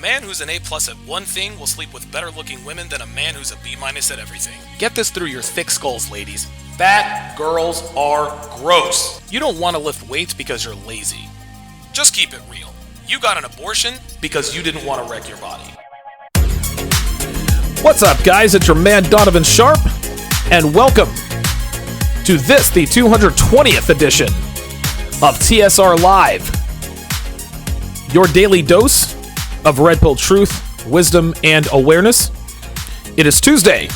man who's an A+ at one thing will sleep with better looking women than a man who's a B- at everything. Get this through your thick skulls, ladies. Fat girls are gross. You don't want to lift weights because you're lazy. Just keep it real. You got an abortion because you didn't want to wreck your body. What's up, guys? It's your man Donovan Sharp, and welcome to this, the 220th edition of TSR Live, your daily dose of Red Pill truth, wisdom, and awareness. It is Tuesday,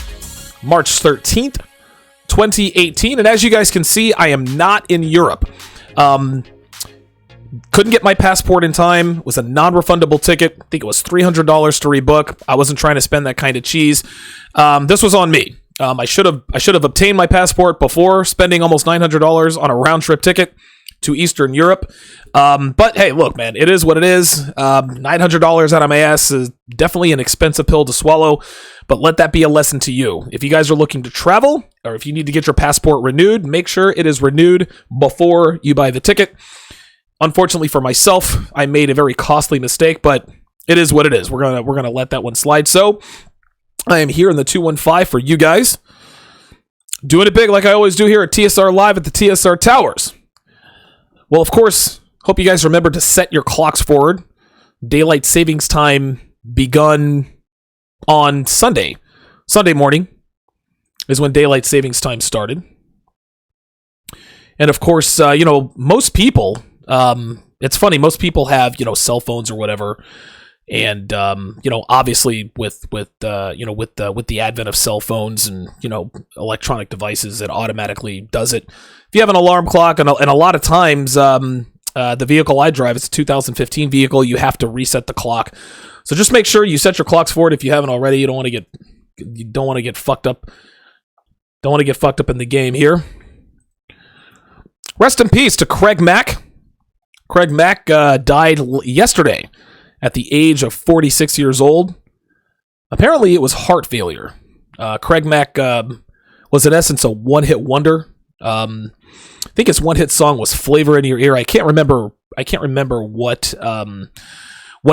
March 13th, 2018, and as you guys can see, I am not in Europe. Couldn't get my passport in time. It was a non-refundable ticket. I think it was $300 to rebook. I wasn't trying to spend that kind of cheese. This was on me. I should have obtained my passport before spending almost $900 on a round-trip ticket to Eastern Europe. But hey, look, man, it is what it is. $900 out of my ass is definitely an expensive pill to swallow, but let that be a lesson to you. If you guys are looking to travel, or if you need to get your passport renewed, make sure it is renewed before you buy the ticket. Unfortunately for myself, I made a very costly mistake, but it is what it is. We're gonna let that one slide. So I am here in the 215 for you guys, doing it big like I always do here at TSR Live at the TSR Towers. Well, of course, hope you guys remember to set your clocks forward. Daylight savings time begun on Sunday. Sunday morning is when daylight savings time started. And of course, most people, it's funny, most people have, cell phones or whatever. And, obviously with the advent of cell phones and, electronic devices, it automatically does it. If you have an alarm clock, and a lot of times, the vehicle I drive, it's a 2015 vehicle, you have to reset the clock. So just make sure you set your clocks forward if you haven't already. You don't want to get fucked up. Don't want to get fucked up in the game here. Rest in peace to Craig Mack. Craig Mack died yesterday at the age of 46 years old. Apparently, it was heart failure. Craig Mack was, in essence, a one-hit wonder. I think his one-hit song was "Flavor in Your Ear." I can't remember what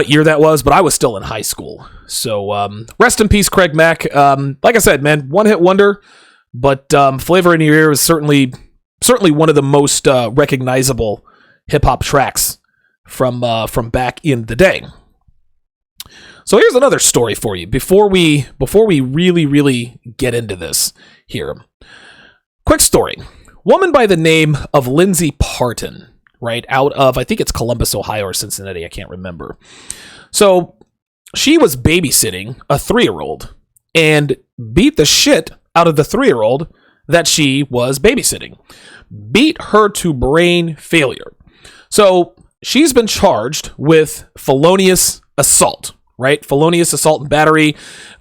year that was, but I was still in high school. So, rest in peace, Craig Mack. Like I said, man, one-hit wonder. But "Flavor in Your Ear" is certainly one of the most recognizable hip-hop tracks from back in the day. So here's another story for you before we really get into this here. Quick story. Woman by the name of Lindsay Parton, right, out of, I think it's Columbus, Ohio or Cincinnati, I can't remember. So she was babysitting a 3-year-old and beat the shit out of the 3-year-old that she was babysitting. Beat her to brain failure. So she's been charged with felonious assault, right? Felonious assault and battery.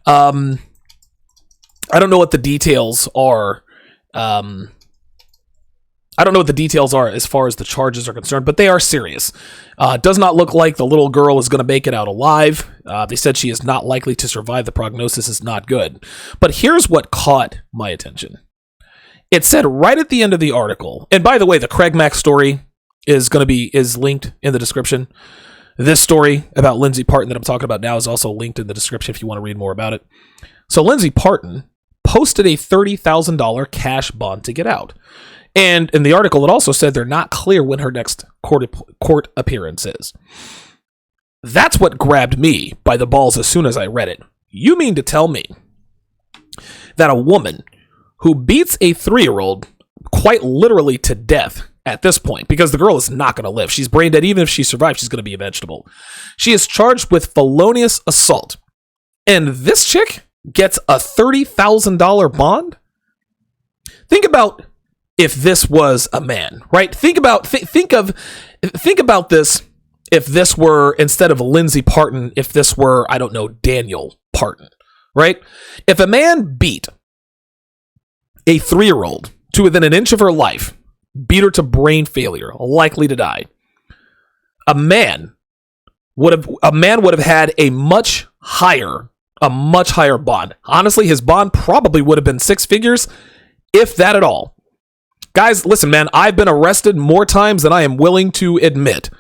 I don't know what the details are. I don't know what the details are as far as the charges are concerned, but they are serious. Does not look like the little girl is going to make it out alive. They said she is not likely to survive. The prognosis is not good. But here's what caught my attention. It said right at the end of the article, and by the way, the Craig Mack story is linked in the description. This story about Lindsay Parton that I'm talking about now is also linked in the description if you want to read more about it. So Lindsay Parton posted a $30,000 cash bond to get out. And in the article, it also said they're not clear when her next court appearance is. That's what grabbed me by the balls as soon as I read it. You mean to tell me that a woman who beats a 3-year-old quite literally to death at this point, because the girl is not going to live. She's brain dead. Even if she survives, she's going to be a vegetable. She is charged with felonious assault. And this chick gets a $30,000 bond? Think about if this was a man, right? Think about this if this were, instead of Lindsay Parton, if this were, I don't know, Daniel Parton, right? If a man beat a 3-year-old to within an inch of her life, beat her to brain failure, likely to die, a man would have had a much higher bond. Honestly, his bond probably would have been 6 figures, if that at all. Guys, listen, man, I've been arrested more times than I am willing to admit,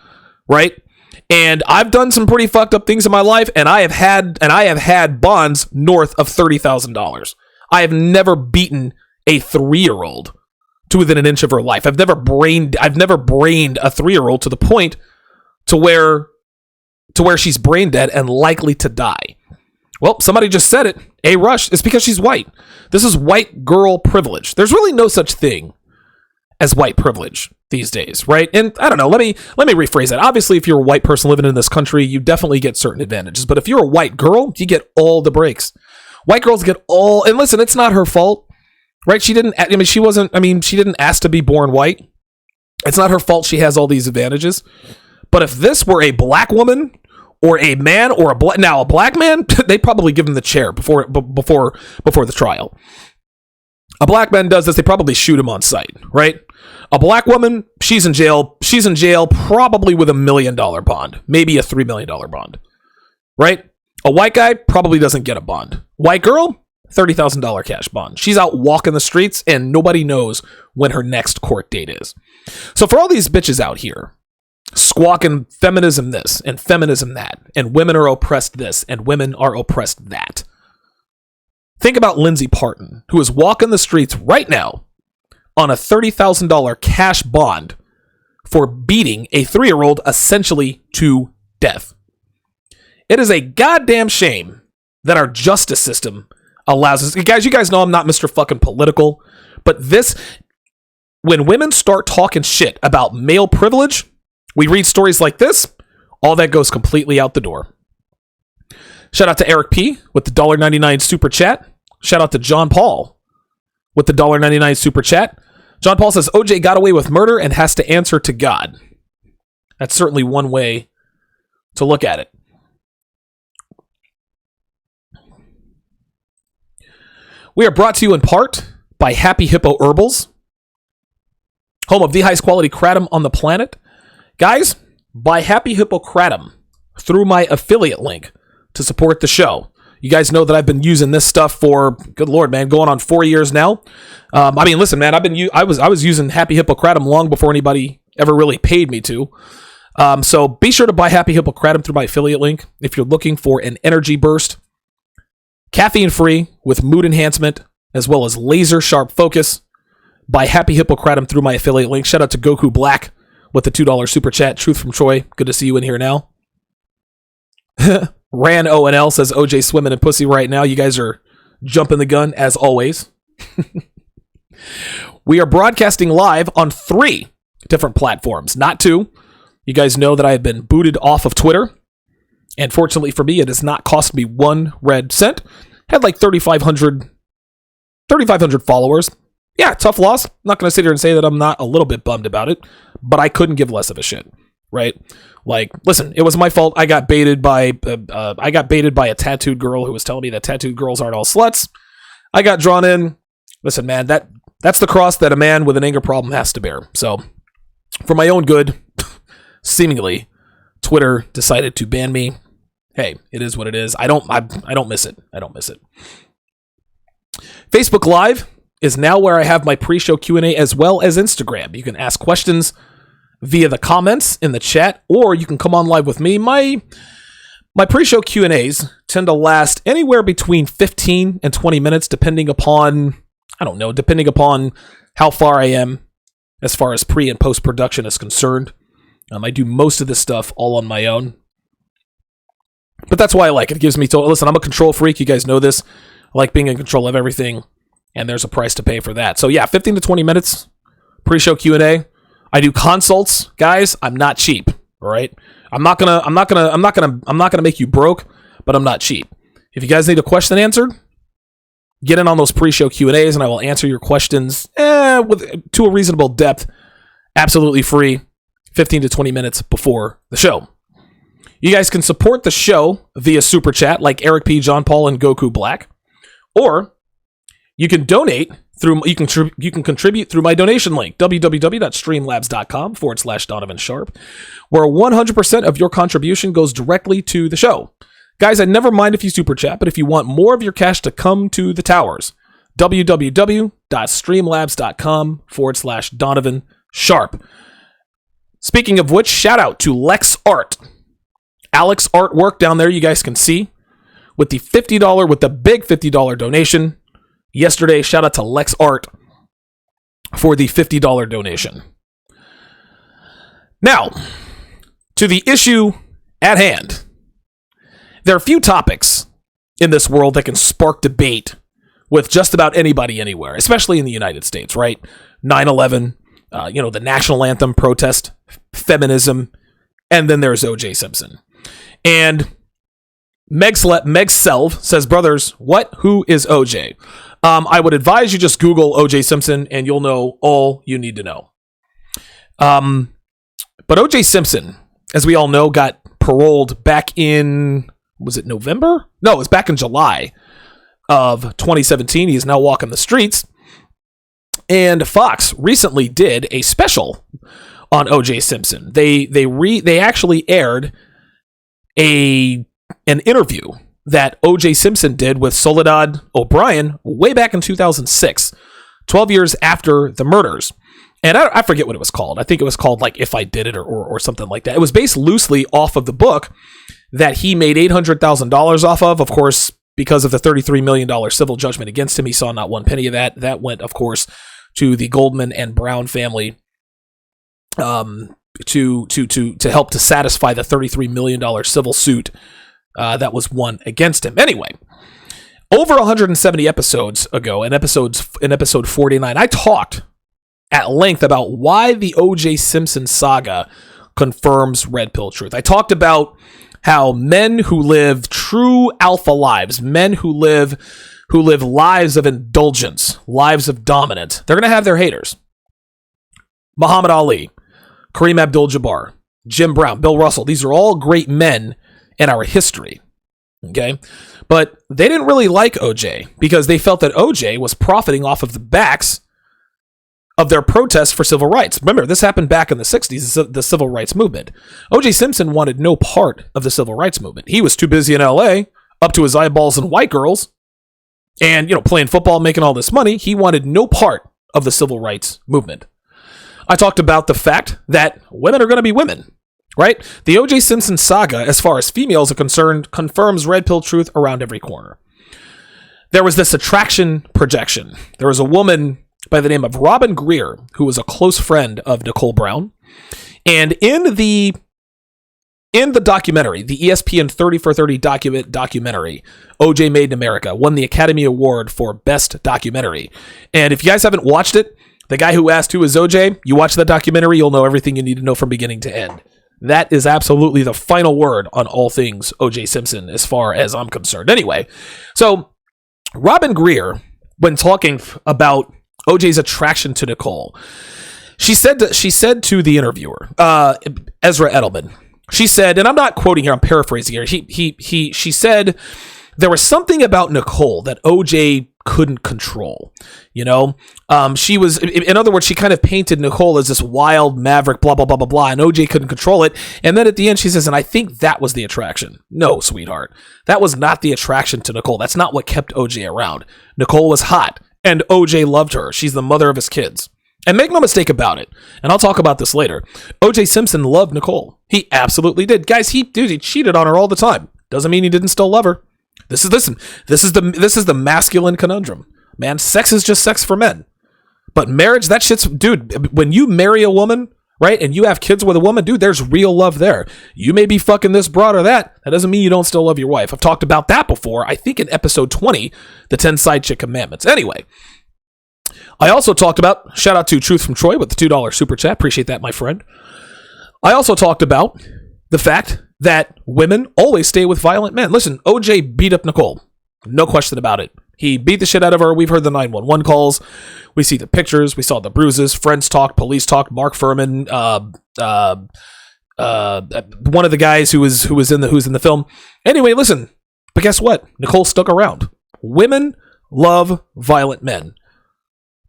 right? And I've done some pretty fucked up things in my life, and I have had bonds north of $30,000. I have never beaten a 3-year-old to within an inch of her life. I've never brained a 3-year-old to the point to where she's brain dead and likely to die. Well, somebody just said it. A. Rush. It's because she's white. This is white girl privilege. There's really no such thing as white privilege these days, right? And I don't know, let me rephrase that. Obviously, if you're a white person living in this country, you definitely get certain advantages. But if you're a white girl, you get all the breaks. White girls get all, and listen, it's not her fault, right? She didn't ask to be born white. It's not her fault she has all these advantages. But if this were a black woman or a man or a black man, they'd probably give him the chair before the trial. A black man does this, they probably shoot him on sight, right? A black woman, she's in jail. She's in jail probably with $1 million bond, maybe a $3 million bond, right? A white guy probably doesn't get a bond. White girl, $30,000 cash bond. She's out walking the streets and nobody knows when her next court date is. So for all these bitches out here, squawking feminism this and feminism that, and women are oppressed this and women are oppressed that. Think about Lindsey Parton, who is walking the streets right now on a $30,000 cash bond for beating a 3-year-old essentially to death. It is a goddamn shame that our justice system allows us. Guys, you guys know I'm not Mr. fucking political, but when women start talking shit about male privilege, we read stories like this, all that goes completely out the door. Shout out to Eric P. with the $1.99 super chat. Shout out to John Paul with the $1.99 super chat. John Paul says, OJ got away with murder and has to answer to God. That's certainly one way to look at it. We are brought to you in part by Happy Hippo Herbals, home of the highest quality kratom on the planet. Guys, buy Happy Hippo kratom through my affiliate link to support the show. You guys know that I've been using this stuff for, good Lord, man, going on 4 years now. Listen, man, I was using Happy Hippo kratom long before anybody ever really paid me to. So be sure to buy Happy Hippo kratom through my affiliate link if you're looking for an energy burst, caffeine free with mood enhancement, as well as laser sharp focus. Buy Happy Hippo kratom through my affiliate link. Shout out to Goku Black with the $2 super chat. Truth from Troy. Good to see you in here now. Ran O&L says OJ swimming in pussy right now. You guys are jumping the gun as always. We are broadcasting live on 3 different platforms, not 2. You guys know that I have been booted off of Twitter. And fortunately for me, it has not cost me 1 red cent. Had like 3,500 followers. Yeah, tough loss. I'm not going to sit here and say that I'm not a little bit bummed about it, but I couldn't give less of a shit, right? Like, listen, it was my fault. I got baited by a tattooed girl who was telling me that tattooed girls aren't all sluts. I got drawn in. Listen, man, that's the cross that a man with an anger problem has to bear. So, for my own good, seemingly, Twitter decided to ban me. Hey, it is what it is. I don't miss it. I don't miss it. Facebook Live is now where I have my pre-show Q&A as well as Instagram. You can ask questions via the comments in the chat, or you can come on live with me. My pre-show Q&As tend to last anywhere between 15 and 20 minutes, depending upon how far I am as far as pre and post-production is concerned. I do most of this stuff all on my own. But that's why I like it. It gives me listen, I'm a control freak. You guys know this. I like being in control of everything, and there's a price to pay for that. So yeah, 15 to 20 minutes pre-show Q&A. I do consults, guys. I'm not cheap, all right? I'm not gonna make you broke, but I'm not cheap. If you guys need a question answered, get in on those pre-show Q&As, and I will answer your questions to a reasonable depth, absolutely free, 15 to 20 minutes before the show. You guys can support the show via Super Chat, like Eric P., John Paul, and Goku Black. Or you can donate through, you can contribute through my donation link, www.streamlabs.com/Donovan Sharp, where 100% of your contribution goes directly to the show. Guys, I never mind if you Super Chat, but if you want more of your cash to come to the towers, www.streamlabs.com/Donovan Sharp. Speaking of which, shout out to Lex Art Alex artwork down there, you guys can see with the big $50 donation yesterday. Shout out to Lex Art for the $50 donation. Now, to the issue at hand. There are few topics in this world that can spark debate with just about anybody anywhere, especially in the United States, right? 9/11, the national anthem protest, feminism, and then there's O.J. Simpson. And Meg Selv says, brothers, who is O.J.? I would advise you just Google O.J. Simpson and you'll know all you need to know. But O.J. Simpson, as we all know, got paroled back in, was it November? No, it was back in July of 2017. He is now walking the streets. And Fox recently did a special on O.J. Simpson. They actually aired an interview that O.J. Simpson did with Soledad O'Brien way back in 2006, 12 years after the murders. And I forget what it was called. I think it was called like If I Did It or something like that. It was based loosely off of the book that he made $800,000 off of course, because of the $33 million civil judgment against him. He saw not one penny of that. That went, of course, to the Goldman and Brown family to help to satisfy the $33 million civil suit that was won against him. Anyway, over 170 episodes ago, in episode 49, I talked at length about why the O.J. Simpson saga confirms red pill truth. I talked about how men who live true alpha lives, men who live lives of indulgence, lives of dominance, they're going to have their haters. Muhammad Ali, Kareem Abdul-Jabbar, Jim Brown, Bill Russell, these are all great men in our history. Okay? But they didn't really like OJ because they felt that OJ was profiting off of the backs of their protests for civil rights. Remember, this happened back in the 60s, the civil rights movement. O.J. Simpson wanted no part of the civil rights movement. He was too busy in L.A., up to his eyeballs in white girls, and, playing football, making all this money. He wanted no part of the civil rights movement. I talked about the fact that women are going to be women, right? The O.J. Simpson saga, as far as females are concerned, confirms red pill truth around every corner. There was this attraction projection. There was a woman by the name of Robin Greer, who was a close friend of Nicole Brown. And in the documentary, the ESPN 30 for 30 documentary, OJ Made in America, won the Academy Award for Best Documentary. And if you guys haven't watched it, the guy who asked who is OJ, you watch that documentary, you'll know everything you need to know from beginning to end. That is absolutely the final word on all things OJ Simpson, as far as I'm concerned. Anyway, so Robin Greer, when talking about OJ's attraction to Nicole, she said to the interviewer, Ezra Edelman, she said, and I'm not quoting here, I'm paraphrasing here. She said there was something about Nicole that OJ couldn't control. She was, in other words, she kind of painted Nicole as this wild maverick, blah, blah, blah, blah, blah, and OJ couldn't control it. And then at the end, she says, and I think that was the attraction. No, sweetheart. That was not the attraction to Nicole. That's not what kept OJ around. Nicole was hot. And OJ loved her. She's the mother of his kids. And make no mistake about it, and I'll talk about this later, OJ Simpson loved Nicole. He absolutely did. Guys, he cheated on her all the time. Doesn't mean he didn't still love her. This is the masculine conundrum. Man, sex is just sex for men. But marriage, that shit's, dude, when you marry a woman, right, and you have kids with a woman, dude, there's real love there. You may be fucking this broad or that. That doesn't mean you don't still love your wife. I've talked about that before, I think in episode 20, the 10 side chick commandments. Anyway, I also talked about, shout out to Truth from Troy with the $2 super chat. Appreciate that, my friend. I also talked about the fact that women always stay with violent men. Listen, OJ beat up Nicole. No question about it. He beat the shit out of her. We've heard the 911 calls. We see the pictures. We saw the bruises. Friends talked. Police talked. Mark Furman, one of the guys who's in the film. Anyway, listen. But guess what? Nicole stuck around. Women love violent men.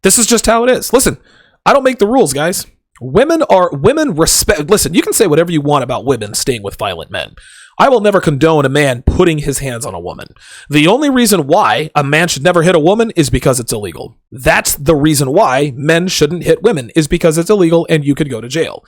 This is just how it is. Listen, I don't make the rules, guys. Women respect. Listen, you can say whatever you want about women staying with violent men. I will never condone a man putting his hands on a woman. The only reason why a man should never hit a woman is because it's illegal. That's the reason why men shouldn't hit women, is because it's illegal and you could go to jail.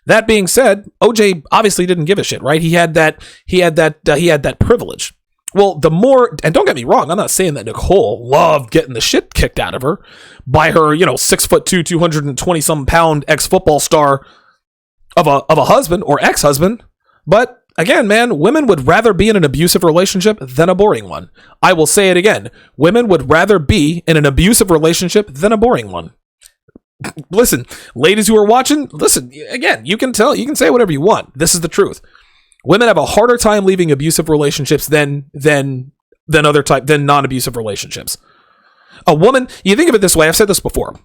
That being said, OJ obviously didn't give a shit, right? He had that privilege. Well, the more, and don't get me wrong, I'm not saying that Nicole loved getting the shit kicked out of her by her, 6'2", 220 some pound ex-football star of a husband or ex-husband. But again, man, women would rather be in an abusive relationship than a boring one. I will say it again. Women would rather be in an abusive relationship than a boring one. Listen, ladies who are watching, listen, again, you can say whatever you want. This is the truth. Women have a harder time leaving abusive relationships than non-abusive relationships. A woman, you think of it this way, I've said this before.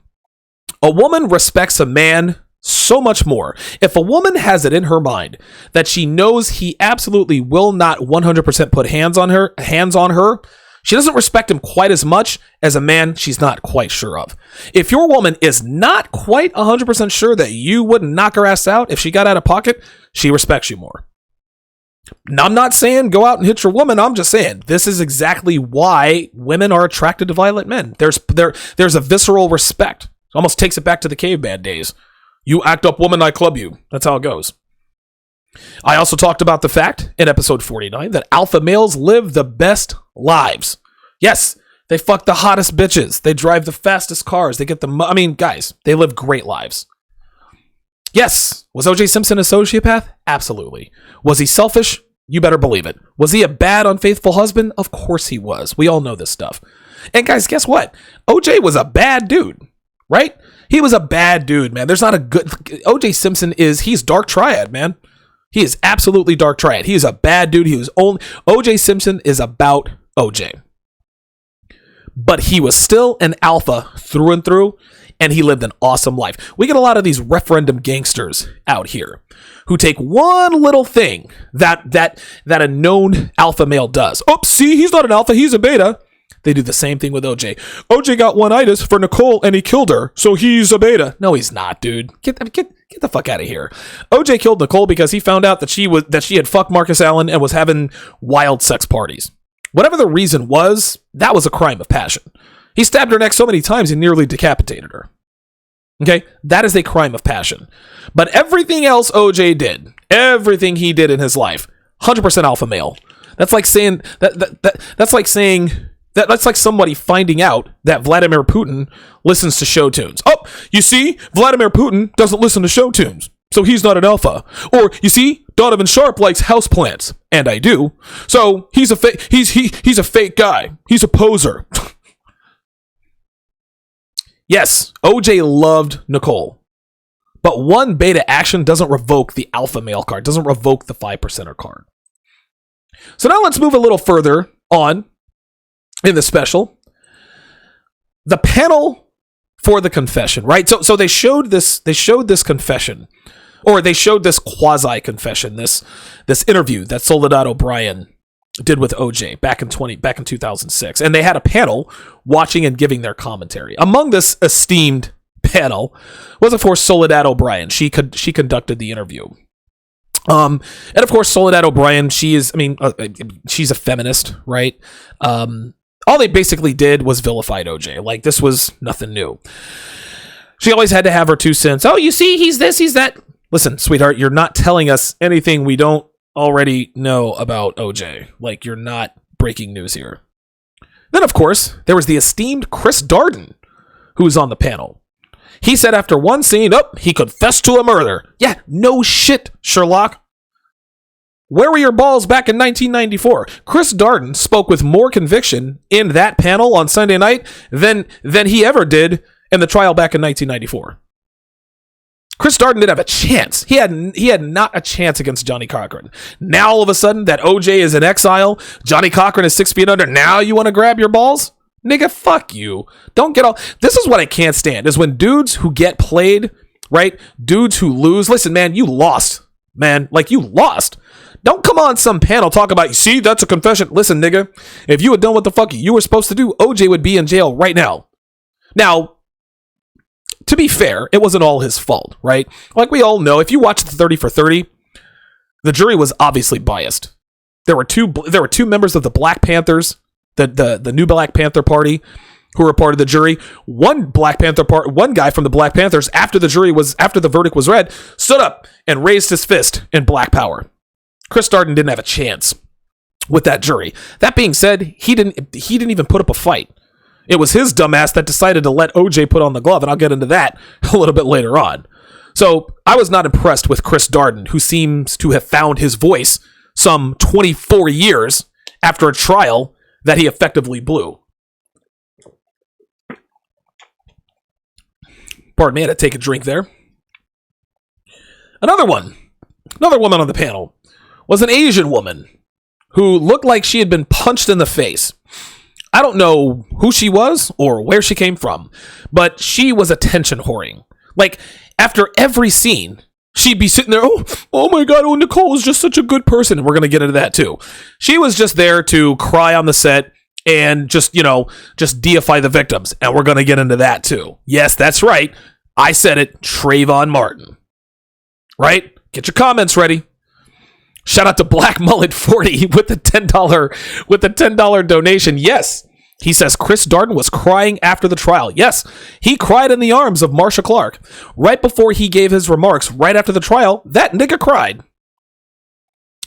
A woman respects a man so much more. If a woman has it in her mind that she knows he absolutely will not 100% put hands on her, she doesn't respect him quite as much as a man she's not quite sure of. If your woman is not quite 100% sure that you wouldn't knock her ass out if she got out of pocket, she respects you more. Now, I'm not saying go out and hit your woman. I'm just saying this is exactly why women are attracted to violent men. There's a visceral respect. It almost takes it back to the caveman days. You act up, woman, I club you. That's how it goes. I also talked about the fact in episode 49 that alpha males live the best lives. Yes, they fuck the hottest bitches. They drive the fastest cars. They get guys, they live great lives. Yes, was O.J. Simpson a sociopath? Absolutely. Was he selfish? You better believe it. Was he a bad, unfaithful husband? Of course he was. We all know this stuff. And guys, guess what? O.J. was a bad dude, right? He was a bad dude, man. There's not a good... O.J. Simpson he's dark triad, man. He is absolutely dark triad. He is a bad dude. O.J. Simpson is about O.J. But he was still an alpha through and through, and he lived an awesome life. We get a lot of these referendum gangsters out here who take one little thing that a known alpha male does. Oh, see, he's not an alpha, he's a beta. They do the same thing with OJ. OJ got one-itis for Nicole and he killed her, so he's a beta. No, he's not, dude. Get the fuck out of here. OJ killed Nicole because he found out that she had fucked Marcus Allen and was having wild sex parties. Whatever the reason was, that was a crime of passion. He stabbed her neck so many times he nearly decapitated her. Okay? That is a crime of passion. But everything else OJ did, everything he did in his life, 100% alpha male. That's like saying that's like somebody finding out that Vladimir Putin listens to show tunes. Oh, you see, Vladimir Putin doesn't listen to show tunes, so he's not an alpha. Or you see, Donovan Sharp likes houseplants, and I do. So he's a fake guy. He's a poser. Yes, OJ loved Nicole, but one beta action doesn't revoke the alpha male card, doesn't revoke the 5%er card. So now let's move a little further on in the special. The panel for the confession, right? So they showed this confession, or they showed this quasi confession, this interview that Soledad O'Brien did with OJ back in 2006, and they had a panel watching and giving their commentary. Among this esteemed panel was, of course, Soledad O'Brien. She conducted the interview. And of course, Soledad O'Brien, she's a feminist, right? All they basically did was vilified OJ. Like, this was nothing new. She always had to have her 2 cents. Oh, you see, he's this, he's that. Listen, sweetheart, you're not telling us anything we don't already know about OJ. Like, you're not breaking news here. Then, of course, there was the esteemed Chris Darden, who was on the panel. He said after one scene, he confessed to a murder. Yeah, no shit, Sherlock. Where were your balls back in 1994? Chris Darden spoke with more conviction in that panel on Sunday night than he ever did in the trial back in 1994. Chris Darden didn't have a chance. He had not a chance against Johnny Cochran. Now all of a sudden that OJ is in exile, Johnny Cochran is 6 feet under. Now you want to grab your balls? Nigga, fuck you. Don't get all... This is what I can't stand, is when dudes who get played, right? Dudes who lose. Listen, man, you lost. Man, like, you lost. Don't come on some panel talk about, you see, that's a confession. Listen, nigga, if you had done what the fuck you were supposed to do, OJ would be in jail right now. Now, to be fair, it wasn't all his fault, right? Like we all know, if you watch the 30 for 30, the jury was obviously biased. There were two members of the Black Panthers, the new Black Panther Party, who were part of the jury. One guy from the Black Panthers, after the verdict was read, stood up and raised his fist in Black Power. Chris Darden didn't have a chance with that jury. That being said, he didn't even put up a fight. It was his dumbass that decided to let OJ put on the glove, and I'll get into that a little bit later on. So I was not impressed with Chris Darden, who seems to have found his voice some 24 years after a trial that he effectively blew. Pardon me, I had to take a drink there. Another woman on the panel was an Asian woman who looked like she had been punched in the face. I don't know who she was or where she came from, but she was attention whoring. Like, after every scene, she'd be sitting there, oh my God, Nicole is just such a good person. And we're going to get into that too. She was just there to cry on the set and just deify the victims. And we're going to get into that too. Yes, that's right. I said it, Trayvon Martin. Right? Get your comments ready. Shout out to Black Mullet 40 with the $10 donation. Yes, he says Chris Darden was crying after the trial. Yes, he cried in the arms of Marsha Clark. Right before he gave his remarks, right after the trial, that nigga cried.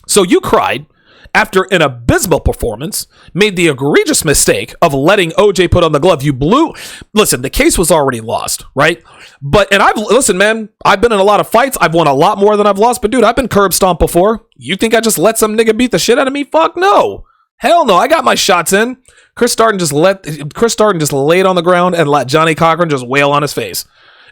So you cried after an abysmal performance, made the egregious mistake of letting OJ put on the glove. You blew. Listen, the case was already lost, right? Listen, man, I've been in a lot of fights. I've won a lot more than I've lost, but dude, I've been curb stomped before. You think I just let some nigga beat the shit out of me? Fuck no. Hell no. I got my shots in. Chris Darden just laid on the ground and let Johnny Cochran just wail on his face.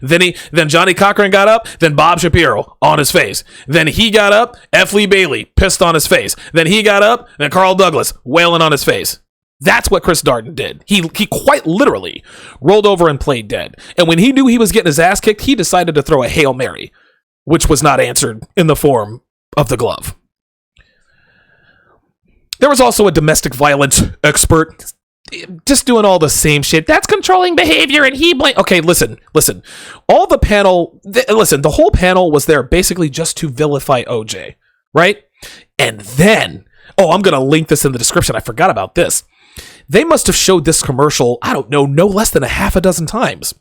Then Johnny Cochran got up, then Bob Shapiro on his face. Then he got up, F. Lee Bailey pissed on his face. Then he got up, then Carl Douglas wailing on his face. That's what Chris Darden did. He quite literally rolled over and played dead. And when he knew he was getting his ass kicked, he decided to throw a Hail Mary, which was not answered in the form of the glove. There was also a domestic violence expert just doing all the same shit. That's controlling behavior, and okay, listen. All the panel, the whole panel was there basically just to vilify OJ, right? And then, I'm going to link this in the description. I forgot about this. They must have showed this commercial, I don't know, no less than a half a dozen times.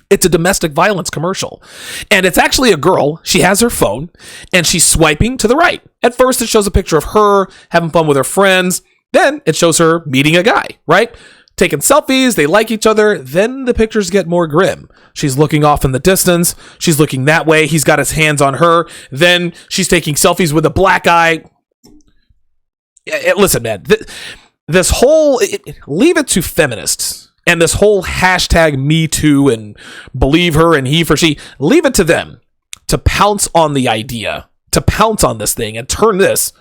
It's a domestic violence commercial. And it's actually a girl. She has her phone, and she's swiping to the right. At first, it shows a picture of her having fun with her friends. Then it shows her meeting a guy, right? Taking selfies, they like each other. Then the pictures get more grim. She's looking off in the distance. She's looking that way. He's got his hands on her. Then she's taking selfies with a black guy. Listen, man, this whole, leave it to feminists and this whole hashtag Me Too and believe her and he for she, leave it to them to pounce on the idea, to pounce on this thing and turn this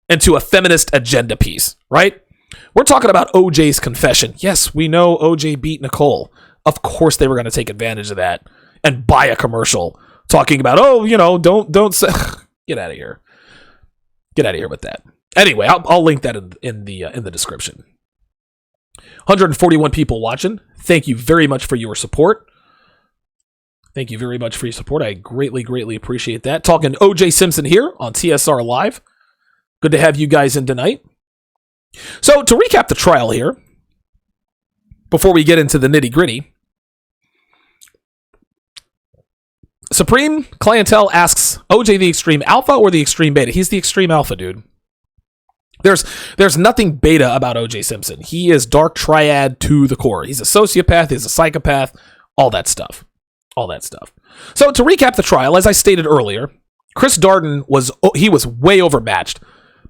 into a feminist agenda piece, right? We're talking about OJ's confession. Yes, we know OJ beat Nicole. Of course they were going to take advantage of that and buy a commercial talking about, don't say, get out of here. Get out of here with that. Anyway, I'll link that in the description. 141 people watching. Thank you very much for your support. Thank you very much for your support. I greatly, greatly appreciate that. Talking OJ Simpson here on TSR Live. Good to have you guys in tonight. So, to recap the trial here, before we get into the nitty-gritty, Supreme Clientele asks OJ the extreme alpha or the extreme beta? He's the extreme alpha, dude. There's nothing beta about OJ Simpson. He is dark triad to the core. He's a sociopath, he's a psychopath, all that stuff. So, to recap the trial, as I stated earlier, Chris Darden was way overmatched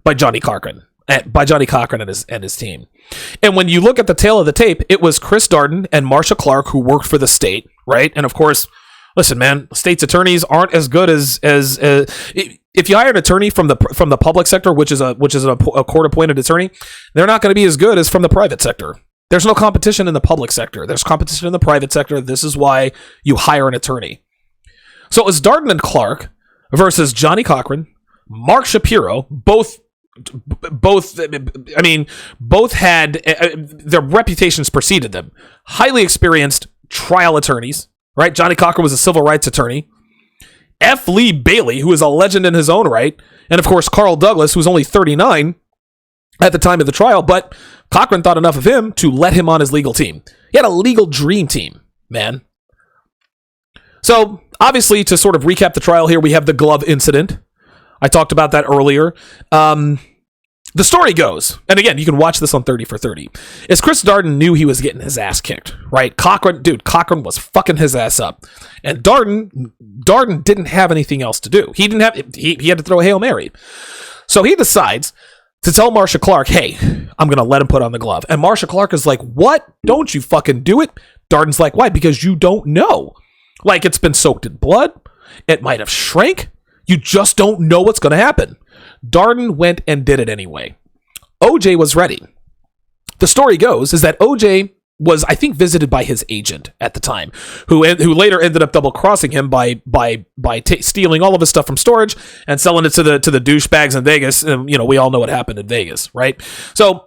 by Johnny Cochran and his team. And when you look at the tail of the tape, it was Chris Darden and Marsha Clark who worked for the state, right? And of course, listen, man, state's attorneys aren't as good as if you hire an attorney from the public sector, which is a court-appointed attorney, they're not going to be as good as from the private sector. There's no competition in the public sector. There's competition in the private sector. This is why you hire an attorney. So it was Darden and Clark versus Johnny Cochran, Mark Shapiro, both had their reputations preceded them. Highly experienced trial attorneys, right? Johnny Cochran was a civil rights attorney. F. Lee Bailey, who is a legend in his own right. And of course, Carl Douglas, who's only 39, at the time of the trial, but Cochran thought enough of him to let him on his legal team. He had a legal dream team, man. So, obviously, to sort of recap the trial here, we have the glove incident. I talked about that earlier. The story goes, and again, you can watch this on 30 for 30, is Chris Darden knew he was getting his ass kicked, right? Cochran was fucking his ass up. And Darden didn't have anything else to do. He had to throw a Hail Mary. So he decides to tell Marcia Clark, hey, I'm going to let him put on the glove. And Marcia Clark is like, what? Don't you fucking do it. Darden's like, why? Because you don't know. Like, it's been soaked in blood. It might have shrank. You just don't know what's going to happen. Darden went and did it anyway. OJ was ready. The story goes is that OJ was, I think, visited by his agent at the time, who later ended up double crossing him by stealing all of his stuff from storage and selling it to the douchebags in Vegas. And, we all know what happened in Vegas, right? So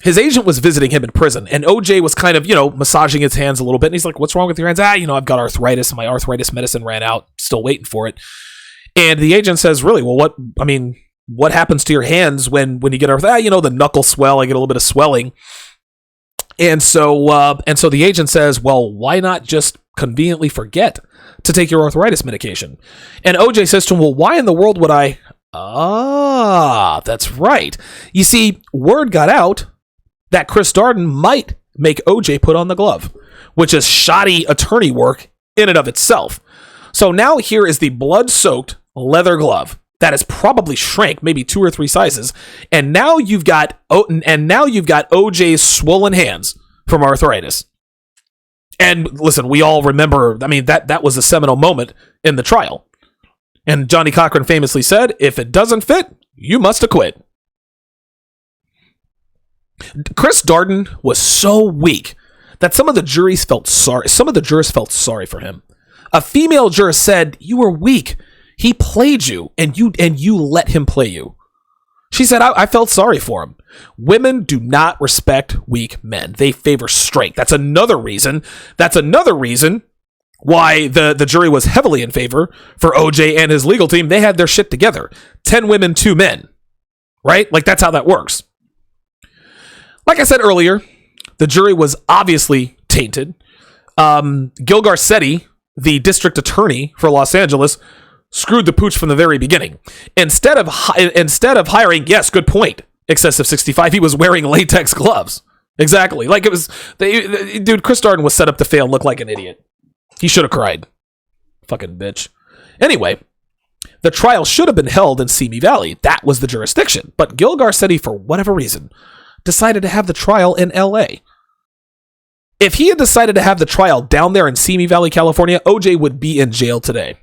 his agent was visiting him in prison, and OJ was kind of, massaging his hands a little bit. And he's like, "What's wrong with your hands?" I've got arthritis, and my arthritis medicine ran out. Still waiting for it. And the agent says, "Really? Well, what happens to your hands when you get arthritis?" The knuckle swell. I get a little bit of swelling. And so the agent says, "Well, why not just conveniently forget to take your arthritis medication?" And OJ says to him, "Well, why in the world would I?" Ah, that's right. You see, word got out that Chris Darden might make OJ put on the glove, which is shoddy attorney work in and of itself. So now here is the blood-soaked leather glove that has probably shrank maybe 2 or 3 sizes, and now you've got OJ's swollen hands from arthritis. And listen, we all remember, that was a seminal moment in the trial. And Johnny Cochran famously said, "If it doesn't fit, you must acquit." Chris Darden was so weak that some of the jurors felt sorry for him. A female juror said, "You were weak. He played you, and you let him play you." She said, I felt sorry for him. Women do not respect weak men. They favor strength. That's another reason why the jury was heavily in favor for OJ and his legal team. They had their shit together. 10 women, 2 men. Right? Like, that's how that works. Like I said earlier, the jury was obviously tainted. Gil Garcetti, the district attorney for Los Angeles, screwed the pooch from the very beginning. Instead of hiring, yes, good point, excessive 65, he was wearing latex gloves. Exactly. Like, it was, dude, Chris Darden was set up to fail and look like an idiot. He should have cried. Fucking bitch. Anyway, the trial should have been held in Simi Valley. That was the jurisdiction. But Gil Garcetti, for whatever reason, decided to have the trial in LA. If he had decided to have the trial down there in Simi Valley, California, OJ would be in jail today.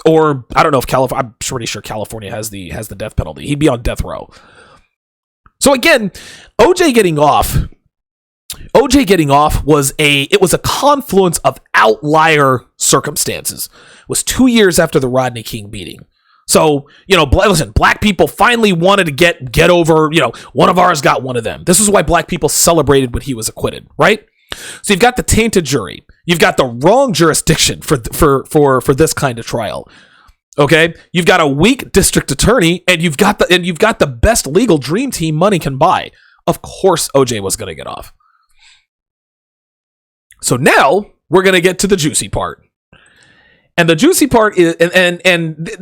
Or, I don't know if I'm pretty sure California has the death penalty. He'd be on death row. So again, OJ getting off was a confluence of outlier circumstances. It was 2 years after the Rodney King beating. So, listen, black people finally wanted to get over, one of ours got one of them. This is why black people celebrated when he was acquitted, right? So you've got the tainted jury. You've got the wrong jurisdiction for this kind of trial. Okay? You've got a weak district attorney, and you've got the best legal dream team money can buy. Of course OJ was going to get off. So now we're going to get to the juicy part. And the juicy part is and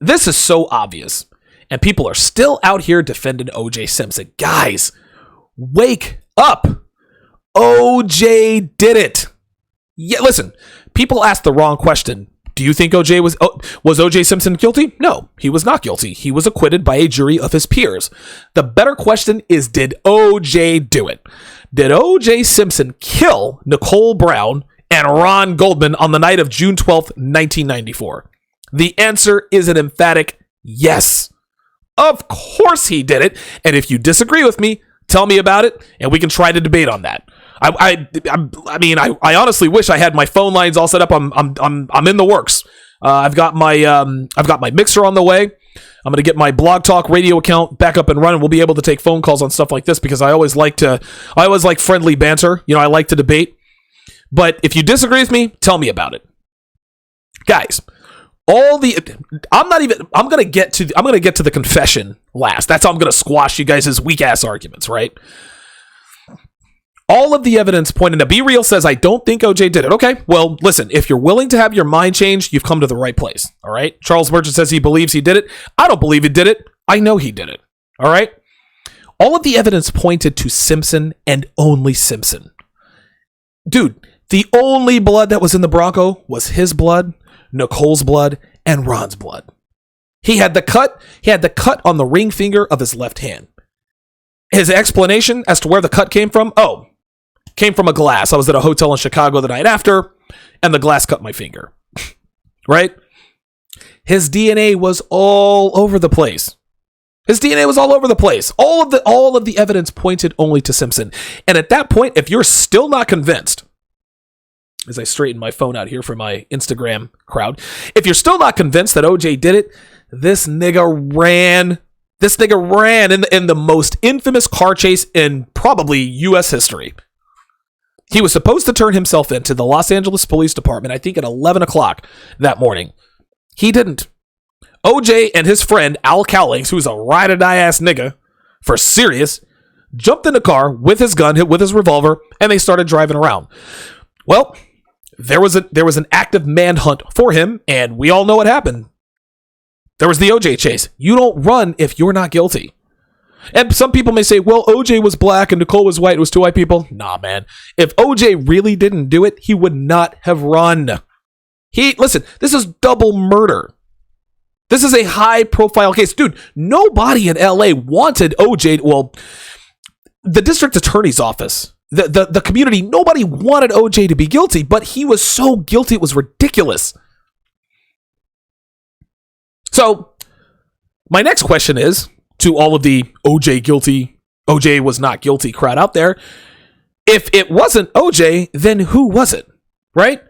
this is so obvious, and people are still out here defending O.J. Simpson. Guys, wake up. O.J. did it. Yeah, listen, people asked the wrong question. Do you think O.J. was O.J. Simpson guilty? No, he was not guilty. He was acquitted by a jury of his peers. The better question is, did O.J. do it? Did O.J. Simpson kill Nicole Brown and Ron Goldman on the night of June 12th, 1994? The answer is an emphatic yes. Of course he did it. And if you disagree with me, tell me about it, and we can try to debate on that. I honestly wish I had my phone lines all set up. I'm in the works. I've got my mixer on the way. I'm going to get my Blog Talk radio account back up and running. We'll be able to take phone calls on stuff like this because I always like friendly banter. I like to debate. But if you disagree with me, tell me about it. Guys, I'm gonna get to the confession last. That's how I'm gonna squash you guys' weak ass arguments, right? All of the evidence pointing to Be Real says, I don't think OJ did it. Okay, well, listen, if you're willing to have your mind changed, you've come to the right place. All right. Charles Merchant says he believes he did it. I don't believe he did it. I know he did it. All right. All of the evidence pointed to Simpson and only Simpson. Dude, the only blood that was in the Bronco was his blood, Nicole's blood, and Ron's blood. He had the cut on the ring finger of his left hand. His explanation as to where the cut came from, came from a glass. I was at a hotel in Chicago the night after, and the glass cut my finger. Right? His DNA was all over the place. All of the evidence pointed only to Simpson. And at that point, if you're still not convinced, as I straighten my phone out here for my Instagram crowd, if you're still not convinced that OJ did it, this nigga ran in the most infamous car chase in probably U.S. history. He was supposed to turn himself in to the Los Angeles Police Department, I think at 11 o'clock that morning. He didn't. OJ and his friend, Al Cowlings, who's a ride-or-die ass nigga, for serious, jumped in the car with his gun, with his revolver, and they started driving around. Well, there was an active manhunt for him, and we all know what happened. There was the OJ chase. You don't run if you're not guilty. And some people may say, well, OJ was black and Nicole was white. It was two white people. Nah, man. If OJ really didn't do it, he would not have run. Listen, this is double murder. This is a high-profile case. Dude, nobody in LA wanted OJ. Well, the district attorney's office, the community, nobody wanted OJ to be guilty, but he was so guilty, it was ridiculous. So, my next question is, to all of the OJ was not guilty crowd out there, if it wasn't OJ, then who was it? Right?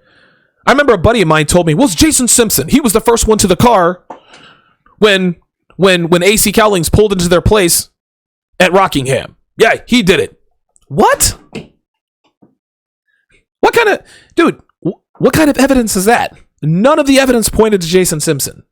I remember a buddy of mine told me, well, it's Jason Simpson. He was the first one to the car when AC Cowlings pulled into their place at Rockingham. Yeah, he did it. What? What kind of evidence is that? None of the evidence pointed to Jason Simpson.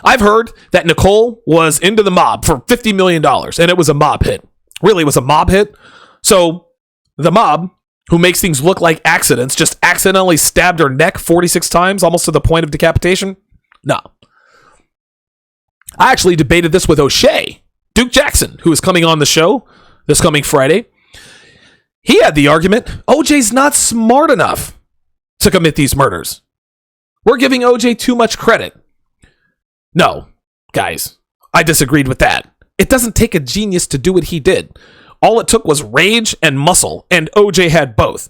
I've heard that Nicole was into the mob for $50 million, and it was a mob hit. Really, it was a mob hit. So the mob, who makes things look like accidents, just accidentally stabbed her neck 46 times, almost to the point of decapitation? No. I actually debated this with O'Shea, Duke Jackson, who is coming on the show this coming Friday. He had the argument, OJ's not smart enough to commit these murders. We're giving OJ too much credit. No, guys, I disagreed with that. It doesn't take a genius to do what he did. All it took was rage and muscle, and OJ had both.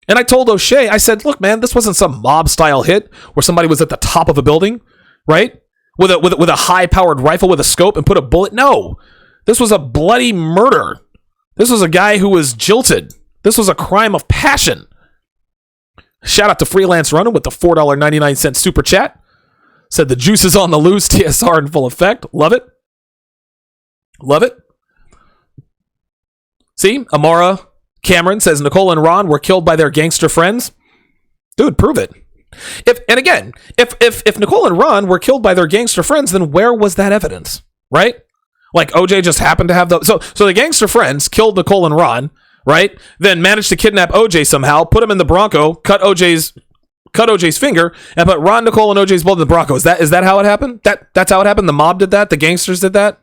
And I told O'Shea, I said, look, man, this wasn't some mob-style hit where somebody was at the top of a building, right? With a high-powered rifle with a scope and put a bullet. No, this was a bloody murder. This was a guy who was jilted. This was a crime of passion. Shout out to Freelance Running with the $4.99 super chat. Said the juice is on the loose, TSR in full effect. Love it. Love it. See, Amara Cameron says Nicole and Ron were killed by their gangster friends. Dude, prove it. If Nicole and Ron were killed by their gangster friends, then where was that evidence? Right? Like OJ just happened to have those. So the gangster friends killed Nicole and Ron, right? Then managed to kidnap OJ somehow, put him in the Bronco, cut OJ's finger, and put Ron, Nicole, and OJ's blood in the Bronco. Is that how it happened? That's how it happened? The mob did that? The gangsters did that?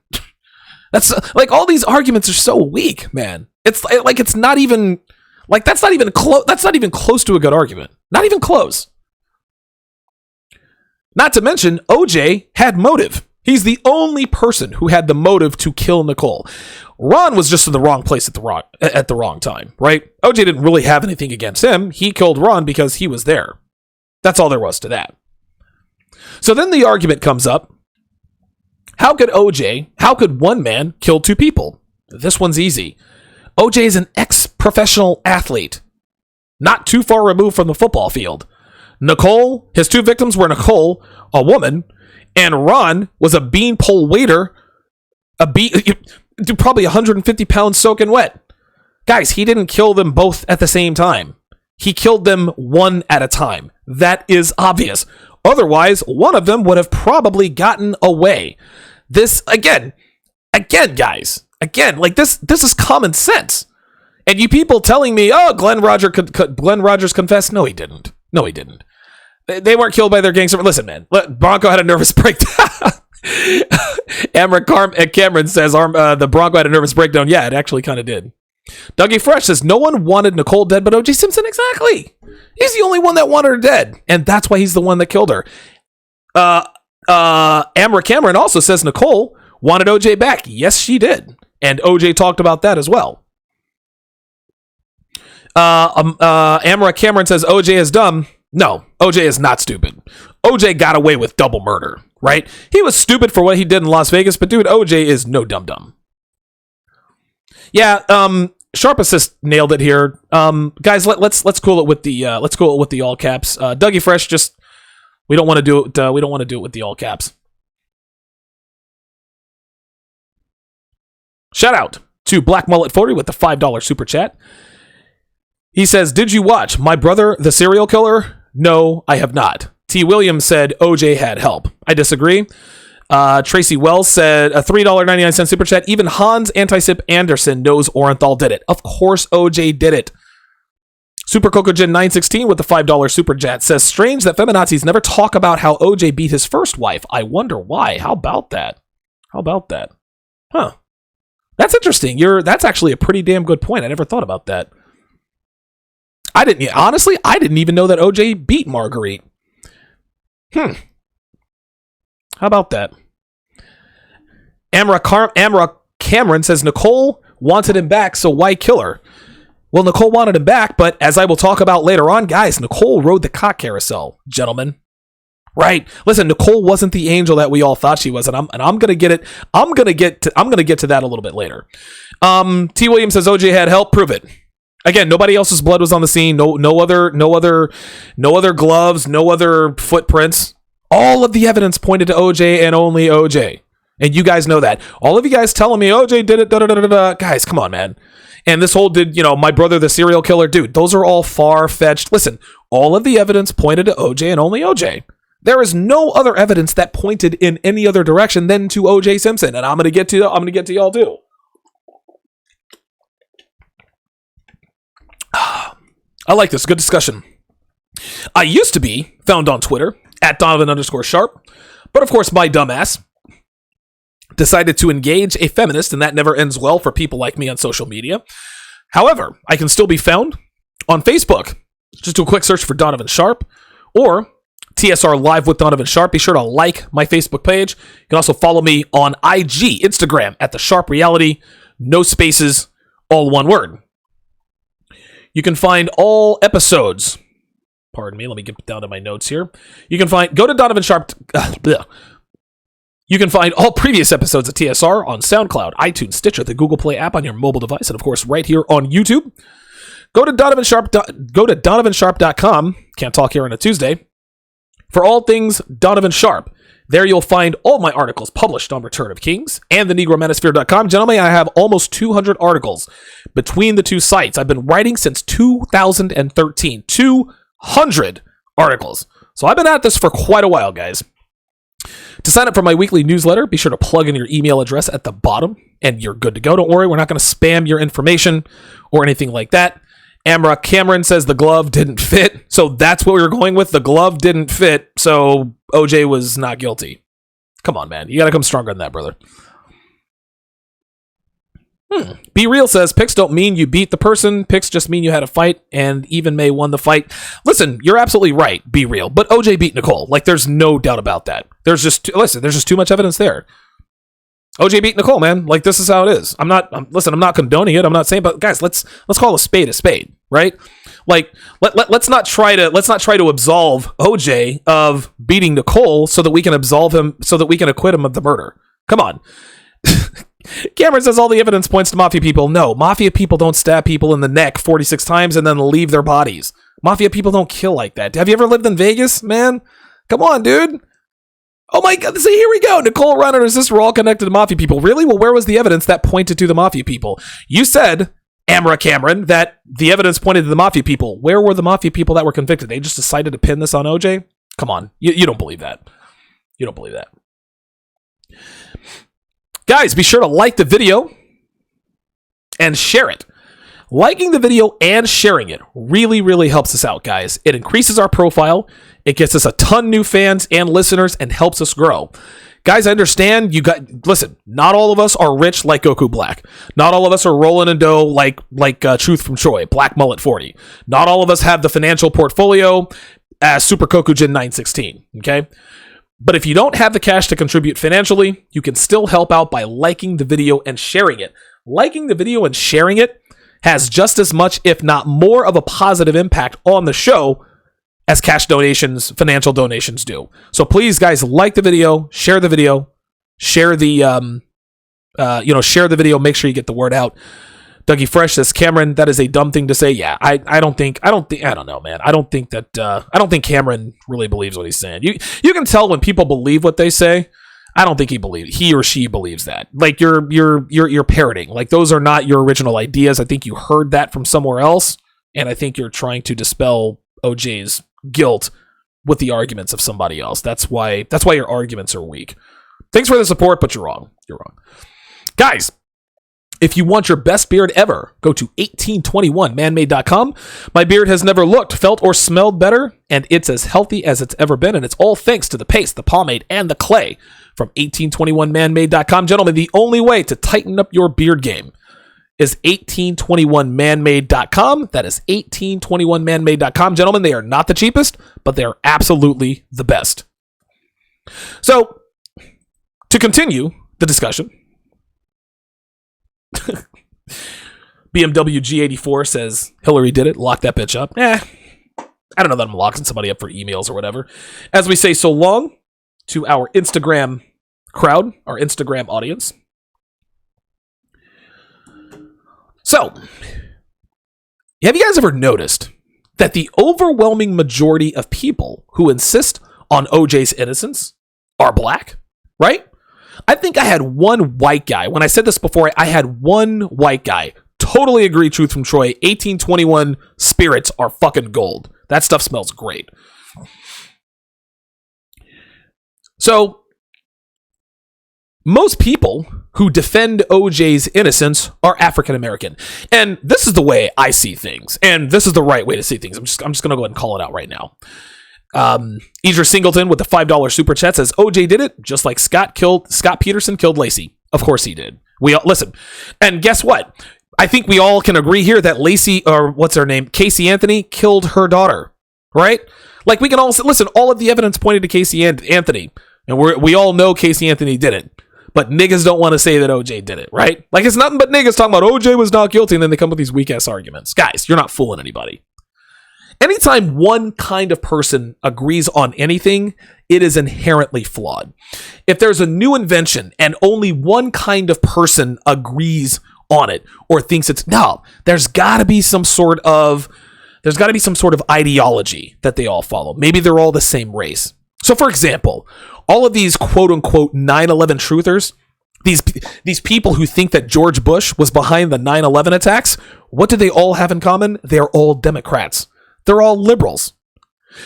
That's like, all these arguments are so weak, man. It's like, it's not even like, that's not even close to a good argument. Not even close. Not to mention, OJ had motive. He's the only person who had the motive to kill Nicole. Ron was just in the wrong place at the wrong time, right? OJ didn't really have anything against him. He killed Ron because he was there. That's all there was to that. So then the argument comes up. How could one man kill two people? This one's easy. OJ is an ex-professional athlete, not too far removed from the football field. Nicole, his two victims were Nicole, a woman, and Ron was a beanpole waiter, probably 150 pounds soaking wet. Guys, he didn't kill them both at the same time. He killed them one at a time. That is obvious. Otherwise, one of them would have probably gotten away. This, again, guys, like this is common sense. And you people telling me, oh, Glenn Rogers confessed. No, he didn't. They weren't killed by their gangster. Listen, man, Bronco had a nervous breakdown. Cameron says the Bronco had a nervous breakdown. Yeah, it actually kind of did. Dougie Fresh says, no one wanted Nicole dead but O.J. Simpson. Exactly. He's the only one that wanted her dead. And that's why he's the one that killed her. Amara Cameron also says Nicole wanted O.J. back. Yes, she did. And O.J. talked about that as well. Amara Cameron says O.J. is dumb. No, O.J. is not stupid. O.J. got away with double murder, right? He was stupid for what he did in Las Vegas, but dude, O.J. is no dum-dum. Yeah, Sharp Assist nailed it here. Guys, let's cool it with the all caps. Dougie Fresh, just we don't want to do it. We don't want to do it with the all caps. Shout out to Black Mullet 40 with the $5 super chat. He says, "Did you watch My Brother the Serial Killer?" No, I have not. T. Williams said OJ had help. I disagree. Tracy Wells said a $3.99 super chat. Even Hans Antisip Anderson knows Orenthal did it. Of course OJ did it. Super Cocogen 916 with the $5 super chat says, strange that feminazis never talk about how OJ beat his first wife. I wonder why. How about that? Huh. That's interesting. That's actually a pretty damn good point. I never thought about that. I didn't even know that OJ beat Marguerite. How about that? Amra Cameron says Nicole wanted him back, so why kill her? Well, Nicole wanted him back, but as I will talk about later on, guys, Nicole rode the cock carousel, gentlemen. Right? Listen, Nicole wasn't the angel that we all thought she was, and I'm gonna get it. I'm gonna get to that a little bit later. T. Williams says OJ had help. Prove it. Again, nobody else's blood was on the scene. No other gloves, no other footprints. All of the evidence pointed to OJ and only OJ. And you guys know that. All of you guys telling me OJ did it, guys, come on, man. And this whole My Brother the Serial Killer, dude, those are all far-fetched. Listen, all of the evidence pointed to OJ and only OJ. There is no other evidence that pointed in any other direction than to OJ Simpson, and I'm gonna get to y'all too. I like this. Good discussion. I used to be found on Twitter at Donovan_Sharp, but of course my dumbass decided to engage a feminist, and that never ends well for people like me on social media. However, I can still be found on Facebook. Just do a quick search for Donovan Sharp or TSR Live with Donovan Sharp. Be sure to like my Facebook page. You can also follow me on IG, Instagram at The Sharp Reality. No spaces, all one word. You can find all episodes. Pardon me, let me get down to my notes here. Go to Donovan Sharp. You can find all previous episodes of TSR on SoundCloud, iTunes, Stitcher, the Google Play app on your mobile device, and of course right here on YouTube. Go to DonovanSharp.com. Can't talk here on a Tuesday. For all things Donovan Sharp. There you'll find all my articles published on Return of Kings and the NegroManosphere.com. Gentlemen, I have almost 200 articles between the two sites. I've been writing since 2013. 200 articles. So I've been at this for quite a while, guys. To sign up for my weekly newsletter, be sure to plug in your email address at the bottom, and you're good to go. Don't worry, we're not going to spam your information or anything like that. Amra Cameron says the glove didn't fit. So that's what we were going with. The glove didn't fit. So OJ was not guilty. Come on, man. You got to come stronger than that, brother. Be Real says picks don't mean you beat the person. Picks just mean you had a fight, and even May won the fight. Listen, you're absolutely right. Be Real. But OJ beat Nicole. Like, there's no doubt about that. There's just too much evidence there. OJ beat Nicole, man. Like, this is how it is. I'm not condoning it. I'm not saying, but guys, let's call a spade, right? Like, let's not try to absolve OJ of beating Nicole so that we can absolve him, so that we can acquit him of the murder. Come on. Cameron says all the evidence points to mafia people. No, mafia people don't stab people in the neck 46 times and then leave their bodies. Mafia people don't kill like that. Have you ever lived in Vegas, man? Come on, dude. Oh my God, see, here we go. Nicole, Ron, and her sister were all connected to mafia people. Really? Well, where was the evidence that pointed to the mafia people? You said, Amra Cameron, that the evidence pointed to the mafia people. Where were the mafia people that were convicted? They just decided to pin this on OJ? Come on. You don't believe that. You don't believe that. Guys, be sure to like the video and share it. Liking the video and sharing it really, really helps us out, guys. It increases our profile. It gets us a ton new fans and listeners and helps us grow. Guys, I understand listen, not all of us are rich like Goku Black. Not all of us are rolling in dough like Truth from Troy, Black Mullet 40. Not all of us have the financial portfolio as Super Kokujin 916, okay? But if you don't have the cash to contribute financially, you can still help out by liking the video and sharing it. Liking the video and sharing it has just as much, if not more, of a positive impact on the show as cash donations, financial donations do. So please, guys, like the video, share the video, share the share the video. Make sure you get the word out. Dougie Fresh says, Cameron, that is a dumb thing to say. Yeah, I don't know, man. I don't think Cameron really believes what he's saying. You can tell when people believe what they say. I don't think he or she believes that. Like you're parroting. Like those are not your original ideas. I think you heard that from somewhere else, and I think you're trying to dispel OJ's guilt with the arguments of somebody else. That's why your arguments are weak. Thanks for the support, but you're wrong. You're wrong. Guys, if you want your best beard ever, go to 1821manmade.com. My beard has never looked, felt, or smelled better, and it's as healthy as it's ever been, and it's all thanks to the paste, the pomade, and the clay from 1821manmade.com. Gentlemen, the only way to tighten up your beard game is 1821manmade.com. That is 1821manmade.com. Gentlemen, they are not the cheapest, but they are absolutely the best. So, to continue the discussion, BMW G84 says Hillary did it. Lock that bitch up. I don't know that I'm locking somebody up for emails or whatever. As we say so long to our Instagram crowd, our Instagram audience. So, have you guys ever noticed that the overwhelming majority of people who insist on OJ's innocence are black? Right? I think I had one white guy. When I said this before, I had one white guy. Totally agree, Truth from Troy. 1821 spirits are fucking gold. That stuff smells great. So, most people who defend OJ's innocence are African American. And this is the way I see things. And this is the right way to see things. I'm just going to go ahead and call it out right now. Idris Singleton with the $5 super chat says OJ did it just like Scott Peterson killed Lacey. Of course he did. Listen, and guess what? I think we all can agree here that Lacey, or what's her name, Casey Anthony, killed her daughter, right? Like we can all listen. All of the evidence pointed to Casey Anthony, and we all know Casey Anthony did it. But niggas don't want to say that OJ did it, right? Like it's nothing but niggas talking about OJ was not guilty, and then they come with these weak ass arguments. Guys, you're not fooling anybody. Anytime one kind of person agrees on anything, it is inherently flawed. If there's a new invention and only one kind of person agrees on it or thinks there's got to be some sort of ideology that they all follow. Maybe they're all the same race. So for example, all of these quote unquote 9/11 truthers, these people who think that George Bush was behind the 9/11 attacks, what do they all have in common? They're all Democrats. They're all liberals.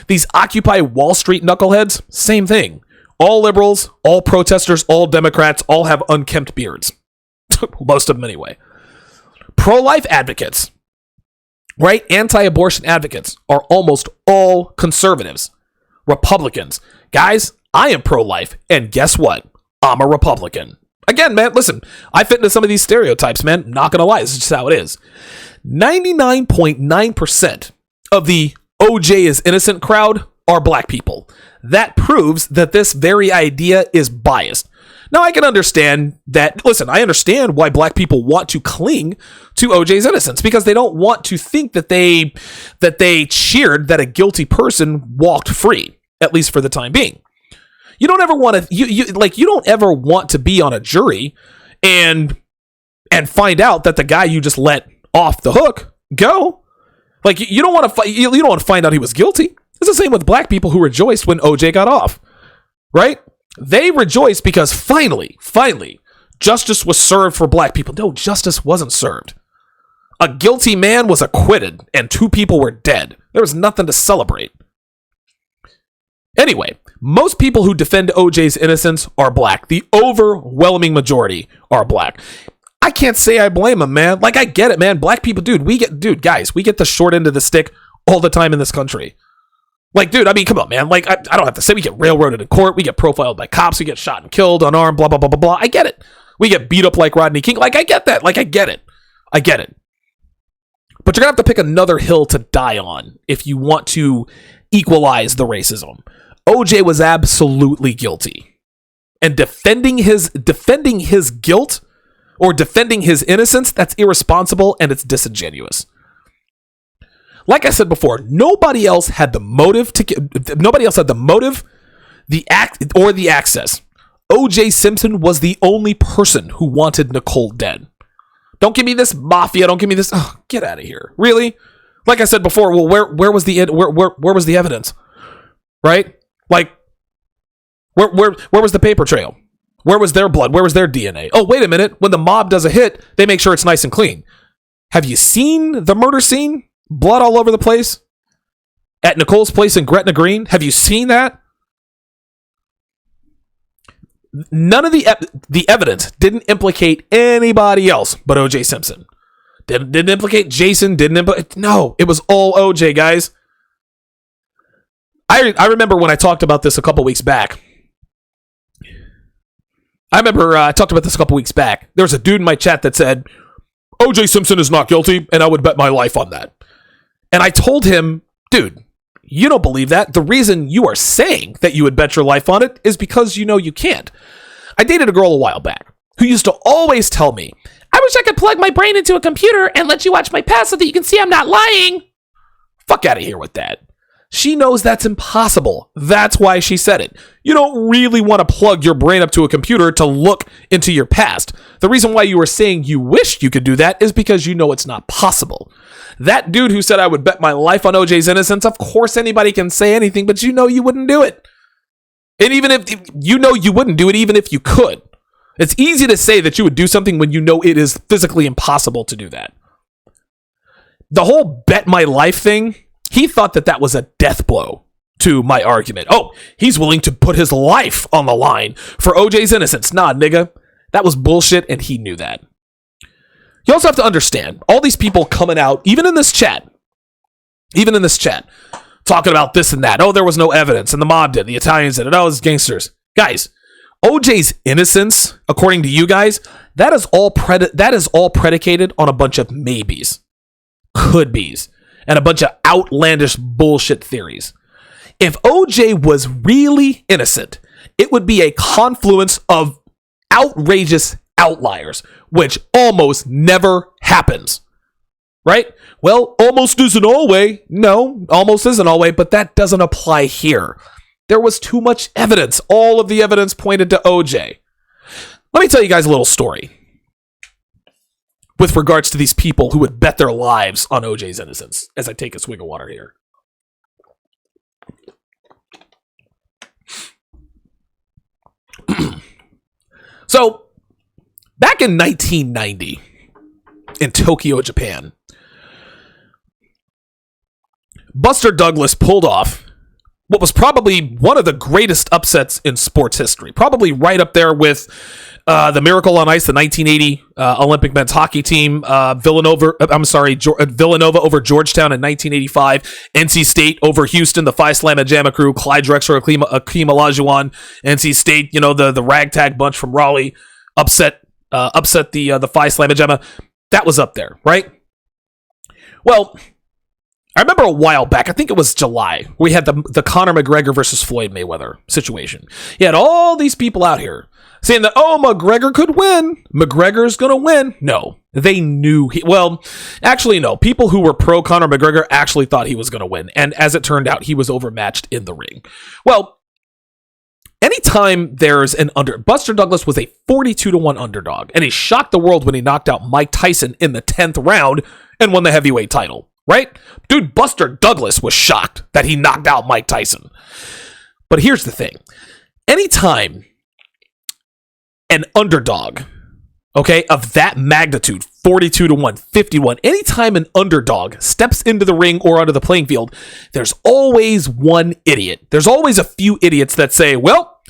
These Occupy Wall Street knuckleheads, same thing. All liberals, all protesters, all Democrats, all have unkempt beards. Most of them anyway. Pro-life advocates, right? Anti-abortion advocates are almost all conservatives. Republicans. Guys, I am pro-life, and guess what? I'm a Republican. Again, man, listen, I fit into some of these stereotypes, man. Not gonna lie, this is just how it is. 99.9% of the OJ is innocent crowd are black people. That proves that this very idea is biased. Now, I can understand that. Listen, I understand why black people want to cling to OJ's innocence because they don't want to think that they cheered that a guilty person walked free, at least for the time being. You don't ever want to you don't ever want to be on a jury and find out that the guy you just let off the hook go. Like you don't want to you don't want to find out he was guilty. It's the same with black people who rejoiced when OJ got off, right? They rejoiced because finally, justice was served for black people. No, justice wasn't served. A guilty man was acquitted and 2 people were dead. There was nothing to celebrate. Anyway, most people who defend OJ's innocence are black. The overwhelming majority are black. I can't say I blame them, man. Like, I get it, man. Black people, guys, we get the short end of the stick all the time in this country. Like, dude, I mean, come on, man. Like, I don't have to say we get railroaded in court. We get profiled by cops. We get shot and killed, unarmed, blah, blah, blah, blah, blah. I get it. We get beat up like Rodney King. Like, I get that. Like, I get it. But you're going to have to pick another hill to die on if you want to equalize the racism. OJ was absolutely guilty. And defending his guilt or defending his innocence, that's irresponsible and it's disingenuous. Like I said before, nobody else had the motive, the act, or the access. OJ Simpson was the only person who wanted Nicole dead. Don't give me this mafia. Don't give me this. Oh, get out of here. Really? Like I said before, well, where was the evidence? Right? Like, where was the paper trail? Where was their blood? Where was their DNA? Oh, wait a minute. When the mob does a hit, they make sure it's nice and clean. Have you seen the murder scene? Blood all over the place? At Nicole's place in Gretna Green? Have you seen that? None of the evidence didn't implicate anybody else but OJ Simpson. Didn't implicate Jason. No, it was all OJ, guys. I remember when I talked about this a couple weeks back. I There was a dude in my chat that said, OJ Simpson is not guilty, and I would bet my life on that. And I told him, dude, you don't believe that. The reason you are saying that you would bet your life on it is because you know you can't. I dated a girl a while back who used to always tell me, I wish I could plug my brain into a computer and let you watch my past so that you can see I'm not lying. Fuck out of here with that. She knows that's impossible. That's why she said it. You don't really want to plug your brain up to a computer to look into your past. The reason why you were saying you wished you could do that is because you know it's not possible. That dude who said I would bet my life on OJ's innocence, of course anybody can say anything, but you know you wouldn't do it. And even if you know you wouldn't do it, even if you could. It's easy to say that you would do something when you know it is physically impossible to do that. The whole bet my life thing, he thought that was a death blow to my argument. Oh, he's willing to put his life on the line for OJ's innocence. Nah, nigga. That was bullshit, and he knew that. You also have to understand, all these people coming out, even in this chat, talking about this and that. Oh, there was no evidence, and the mob did, the Italians did it. Oh, it's gangsters. Guys, OJ's innocence, according to you guys, that is all predicated on a bunch of maybes, could be's, and a bunch of outlandish bullshit theories. If OJ was really innocent, it would be a confluence of outrageous outliers, which almost never happens. Right? Well, almost isn't always. No, almost isn't always, but that doesn't apply here. There was too much evidence. All of the evidence pointed to OJ. Let me tell you guys a little story with regards to these people who would bet their lives on OJ's innocence, as I take a swig of water here. So, back in 1990, in Tokyo, Japan, Buster Douglas pulled off what was probably one of the greatest upsets in sports history. Probably right up there with the Miracle on Ice, the 1980 Olympic men's hockey team, Villanova over Georgetown in 1985, NC State over Houston, the Phi Slamma Jamma crew, Clyde Drexler, Akeem Olajuwon, NC State, the ragtag bunch from Raleigh, upset the Phi Slamma Jamma. That was up there, right? Well, I remember a while back, I think it was July, we had the Conor McGregor versus Floyd Mayweather situation. You had all these people out here saying that, oh, McGregor could win. McGregor's going to win. No, they knew actually, no. People who were pro Conor McGregor actually thought he was going to win. And as it turned out, he was overmatched in the ring. Well, anytime there's Buster Douglas was a 42-1 underdog, and he shocked the world when he knocked out Mike Tyson in the 10th round and won the heavyweight title. Right? Dude, Buster Douglas was shocked that he knocked out Mike Tyson. But here's the thing. Anytime an underdog okay, of that magnitude, 42-1, 51, anytime an underdog steps into the ring or onto the playing field, there's always one idiot. There's always a few idiots that say, well,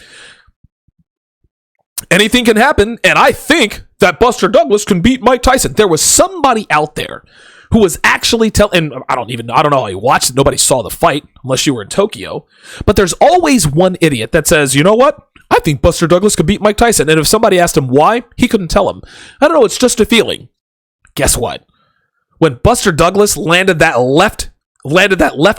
anything can happen, and I think that Buster Douglas can beat Mike Tyson. There was somebody out there who was actually telling, and I don't know how you watched it. Nobody saw the fight unless you were in Tokyo. But there's always one idiot that says, you know what? I think Buster Douglas could beat Mike Tyson. And if somebody asked him why, he couldn't tell him. I don't know, it's just a feeling. Guess what? When Buster Douglas landed that left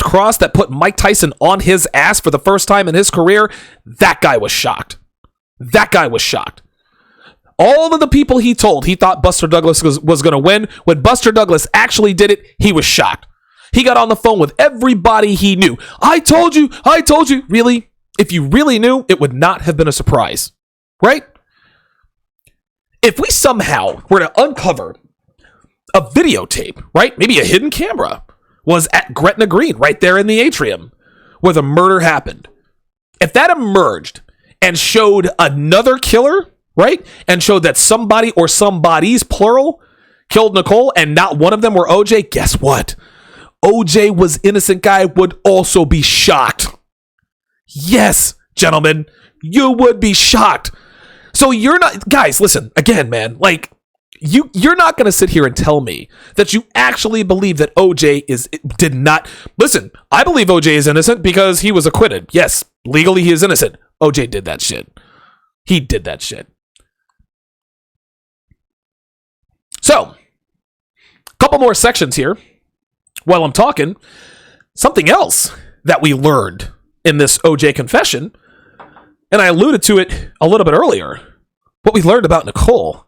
cross that put Mike Tyson on his ass for the first time in his career, that guy was shocked. That guy was shocked. All of the people he told he thought Buster Douglas was going to win. When Buster Douglas actually did it, he was shocked. He got on the phone with everybody he knew. I told you. Really? If you really knew, it would not have been a surprise. Right? If we somehow were to uncover a videotape, right? Maybe a hidden camera was at Gretna Green, right there in the atrium where the murder happened. If that emerged and showed another killer, right? And showed that somebody or somebodies, plural, killed Nicole and not one of them were OJ, guess what? OJ was innocent guy would also be shocked. Yes, gentlemen, you would be shocked. So you're not, guys, listen, again, man, like, you're not going to sit here and tell me that you actually believe that OJ did not, listen, I believe OJ is innocent because he was acquitted. Yes, legally he is innocent. OJ did that shit. He did that shit. So, a couple more sections here while I'm talking. Something else that we learned in this OJ confession, and I alluded to it a little bit earlier, what we learned about Nicole.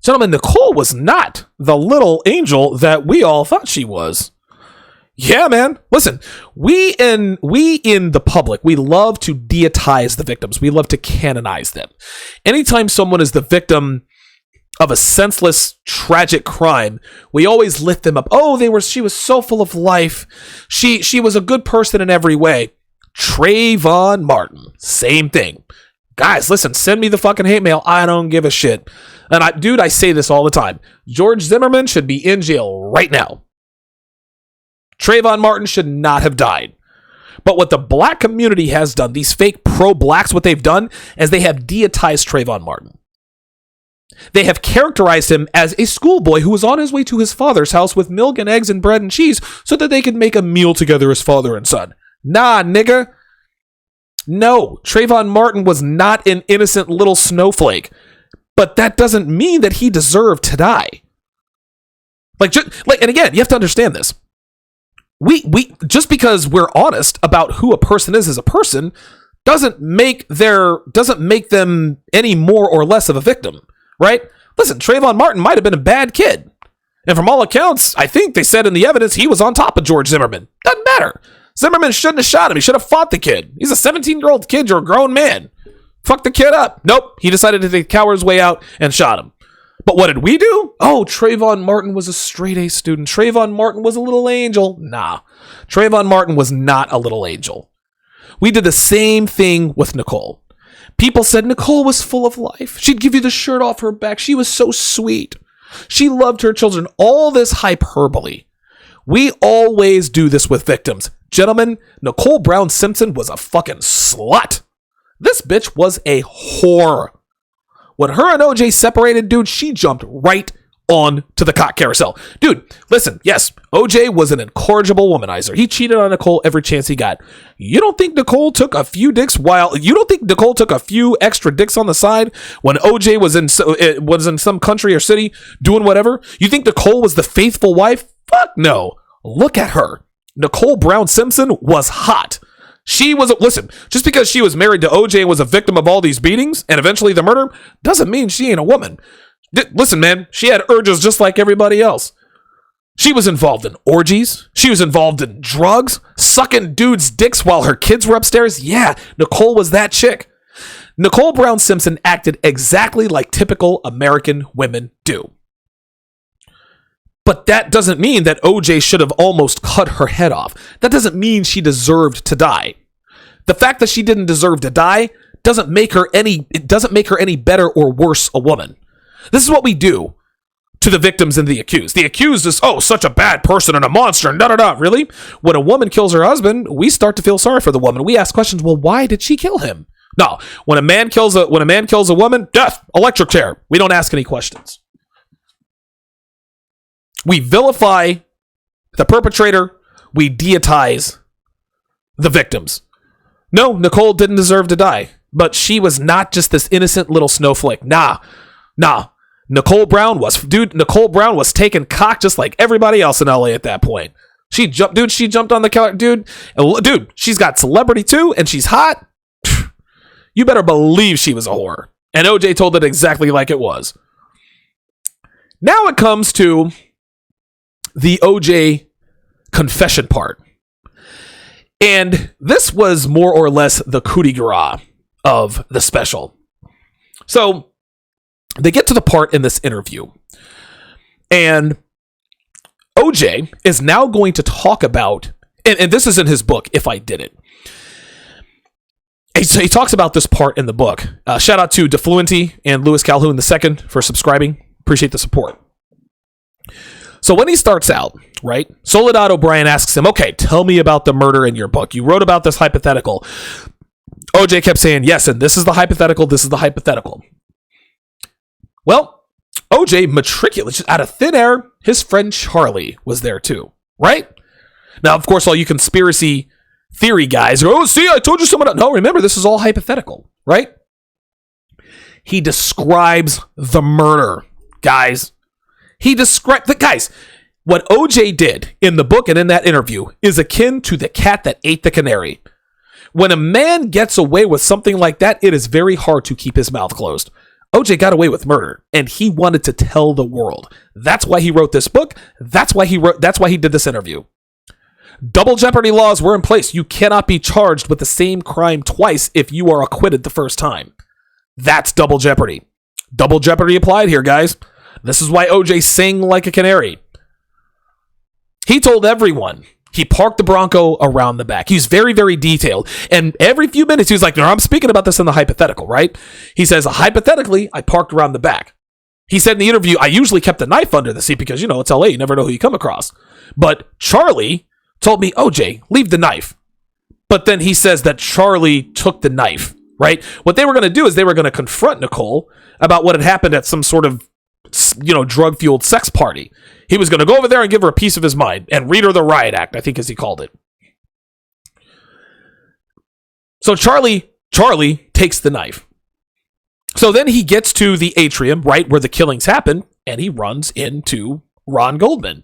Gentlemen, Nicole was not the little angel that we all thought she was. Yeah, man. Listen, we in the public, we love to deitize the victims. We love to canonize them. Anytime someone is the victim of a senseless, tragic crime, we always lift them up. Oh, she was so full of life. She was a good person in every way. Trayvon Martin, same thing. Guys, listen, send me the fucking hate mail. I don't give a shit. And I say this all the time. George Zimmerman should be in jail right now. Trayvon Martin should not have died. But what the black community has done, these fake pro-blacks, what they've done is they have deitized Trayvon Martin. They have characterized him as a schoolboy who was on his way to his father's house with milk and eggs and bread and cheese so that they could make a meal together as father and son. Nah, nigga. No, Trayvon Martin was not an innocent little snowflake. But that doesn't mean that he deserved to die. And again, you have to understand this. We just because we're honest about who a person is as a person doesn't make them any more or less of a victim, right? Listen, Trayvon Martin might have been a bad kid. And from all accounts, I think they said in the evidence he was on top of George Zimmerman. Doesn't matter. Zimmerman shouldn't have shot him. He should have fought the kid. He's a 17-year-old kid. You're a grown man. Fuck the kid up. Nope. He decided to take coward's way out and shot him. But what did we do? Oh, Trayvon Martin was a straight-A student. Trayvon Martin was a little angel. Nah. Trayvon Martin was not a little angel. We did the same thing with Nicole. People said Nicole was full of life. She'd give you the shirt off her back. She was so sweet. She loved her children. All this hyperbole. We always do this with victims. Gentlemen, Nicole Brown Simpson was a fucking slut. This bitch was a whore. When her and OJ separated, dude, she jumped right on to the cock carousel. Dude, listen, yes, OJ was an incorrigible womanizer. He cheated on Nicole every chance he got. You don't think Nicole took a few extra dicks on the side when OJ was in some country or city doing whatever? You think Nicole was the faithful wife? Fuck no. Look at her. Nicole Brown Simpson was hot. Listen, just because she was married to OJ and was a victim of all these beatings and eventually the murder doesn't mean she ain't a woman. Listen, man, she had urges just like everybody else. She was involved in orgies. She was involved in drugs, sucking dudes' dicks while her kids were upstairs. Yeah, Nicole was that chick. Nicole Brown Simpson acted exactly like typical American women do. But that doesn't mean that OJ should have almost cut her head off. That doesn't mean she deserved to die. The fact that she didn't deserve to die doesn't make her any better or worse a woman. This is what we do to the victims and the accused. The accused is, oh, such a bad person and a monster and da-da-da. Really? When a woman kills her husband, we start to feel sorry for the woman. We ask questions, well, why did she kill him? No. When a man kills a woman, death, electric chair. We don't ask any questions. We vilify the perpetrator. We deitize the victims. No, Nicole didn't deserve to die, but she was not just this innocent little snowflake. Nah. Nicole Brown was taking cock just like everybody else in LA at that point. She jumped on the killer, dude. She's got celebrity too, and she's hot. You better believe she was a whore. And OJ told it exactly like it was. Now it comes to the OJ confession part. And this was more or less the coup de grace of the special. So they get to the part in this interview, and OJ is now going to talk about, and this is in his book, If I Did It. So he talks about this part in the book. Shout out to Defluenty and Louis Calhoun II for subscribing. Appreciate the support. So when he starts out, right, Soledad O'Brien asks him, okay, tell me about the murder in your book. You wrote about this hypothetical. OJ kept saying, yes, and this is the hypothetical, this is the hypothetical. Well, OJ matriculated out of thin air. His friend Charlie was there too, right? Now, of course, all you conspiracy theory guys are, oh, see, I told you someone. No, remember, this is all hypothetical, right? He describes the murder, guys. Guys, what OJ did in the book and in that interview is akin to the cat that ate the canary. When a man gets away with something like that, it is very hard to keep his mouth closed. OJ got away with murder, and he wanted to tell the world. That's why he wrote this book. That's why he did this interview. Double jeopardy laws were in place. You cannot be charged with the same crime twice if you are acquitted the first time. That's double jeopardy. Double jeopardy applied here, guys. This is why OJ sang like a canary. He told everyone. He parked the Bronco around the back. He's very, very detailed. And every few minutes, he was like, no, I'm speaking about this in the hypothetical, right? He says, hypothetically, I parked around the back. He said in the interview, I usually kept the knife under the seat because, it's LA. You never know who you come across. But Charlie told me, OJ, leave the knife. But then he says that Charlie took the knife, right? What they were going to do is they were going to confront Nicole about what had happened at some sort of, drug-fueled sex party. He was going to go over there and give her a piece of his mind and read her the riot act, I think as he called it. So Charlie takes the knife. So then he gets to the atrium, right, where the killings happen, and he runs into Ron Goldman.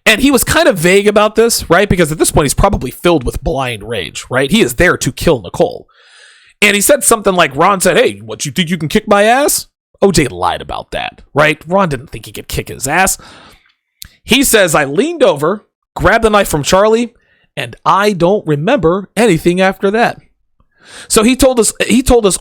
And he was kind of vague about this, right? Because at this point, he's probably filled with blind rage, right? He is there to kill Nicole. And he said something like, Ron said, hey, what, you think you can kick my ass? OJ lied about that, right? Ron didn't think he could kick his ass. He says, I leaned over, grabbed the knife from Charlie, and I don't remember anything after that. So he told us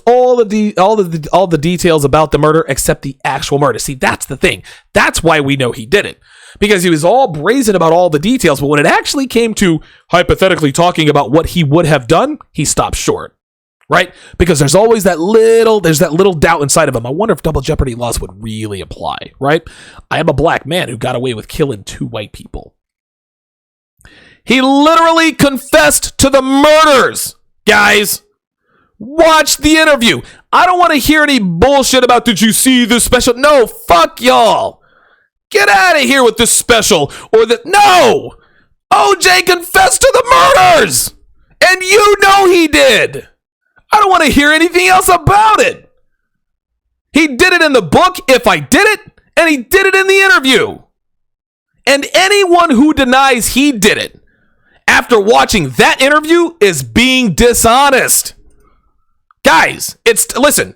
all the details about the murder except the actual murder. See, that's the thing. That's why we know he did it. Because he was all brazen about all the details, but when it actually came to hypothetically talking about what he would have done, he stopped short. Right? Because there's always that little doubt inside of him. I wonder if double jeopardy laws would really apply, right? I am a black man who got away with killing 2 white people. He literally confessed to the murders, guys. Watch the interview. I don't want to hear any bullshit about, did you see this special? No, fuck y'all. Get out of here with this special. No! OJ confessed to the murders! And you know he did! I don't want to hear anything else about it. He did it in the book, If I Did It, and he did it in the interview. And anyone who denies he did it after watching that interview is being dishonest. Guys, listen,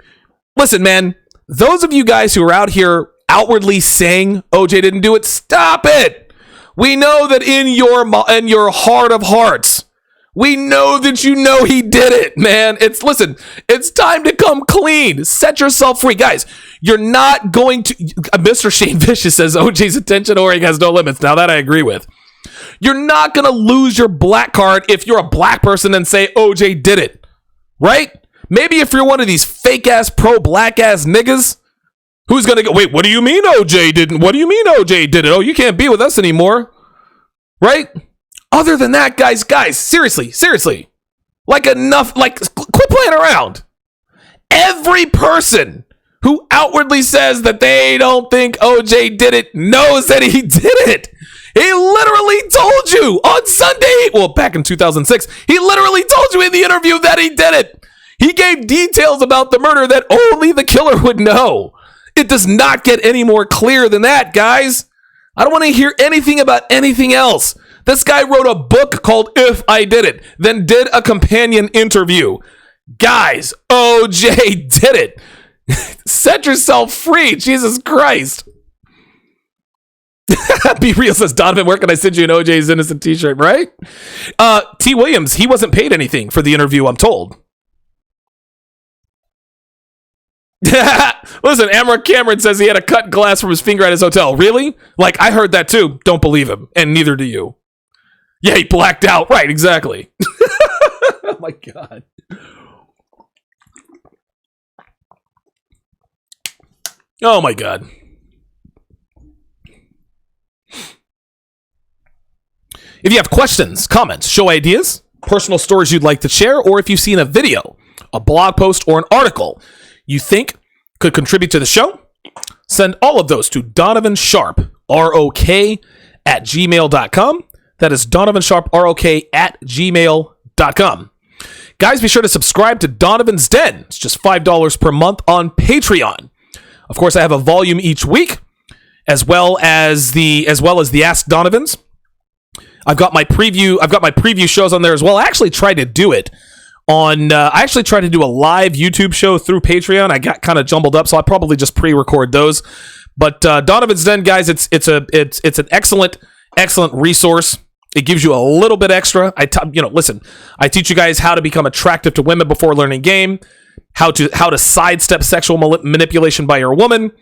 man. Those of you guys who are out here outwardly saying OJ didn't do it, stop it. We know that in your heart of hearts, we know that you know he did it, man. It's time to come clean. Set yourself free. Guys, you're not going to... Mr. Shane Vicious says OJ's attention whoring has no limits. Now that I agree with. You're not going to lose your black card if you're a black person and say OJ did it. Right? Maybe if you're one of these fake-ass pro-black-ass niggas, Who's going to go, wait, what do you mean OJ didn't? What do you mean OJ did it? Oh, you can't be with us anymore. Right? Other than that, guys, seriously. Like enough, like quit playing around. Every person who outwardly says that they don't think OJ did it knows that he did it. He literally told you on Sunday, well, back in 2006, he literally told you in the interview that he did it. He gave details about the murder that only the killer would know. It does not get any more clear than that, guys. I don't want to hear anything about anything else. This guy wrote a book called If I Did It, then did a companion interview. Guys, OJ did it. Set yourself free, Jesus Christ. Be Real says, Donovan, where can I send you an OJ's Innocent t-shirt, right? T. Williams, he wasn't paid anything for the interview, I'm told. Listen, Amra Cameron says he had a cut glass from his finger at his hotel. Really? Like, I heard that too. Don't believe him. And neither do you. Yeah, he blacked out. Right, exactly. Oh my God. Oh my God. If you have questions, comments, show ideas, personal stories you'd like to share, or if you've seen a video, a blog post, or an article you think could contribute to the show, send all of those to Donovan Sharp, ROK, at gmail.com. That is Donovan Sharp, ROK, at gmail.com. Guys, be sure to subscribe to Donovan's Den. It's just $5 per month on Patreon. Of course, I have a volume each week, as well as the Ask Donovans. I've got my preview shows on there as well. I actually tried to do it on. I actually tried to do a live YouTube show through Patreon. I got kind of jumbled up, so I'll probably just pre-record those. But Donovan's Den, guys, it's an excellent resource. It gives you a little bit extra. Listen, I teach you guys how to become attractive to women before learning game, how to sidestep sexual manipulation by your woman,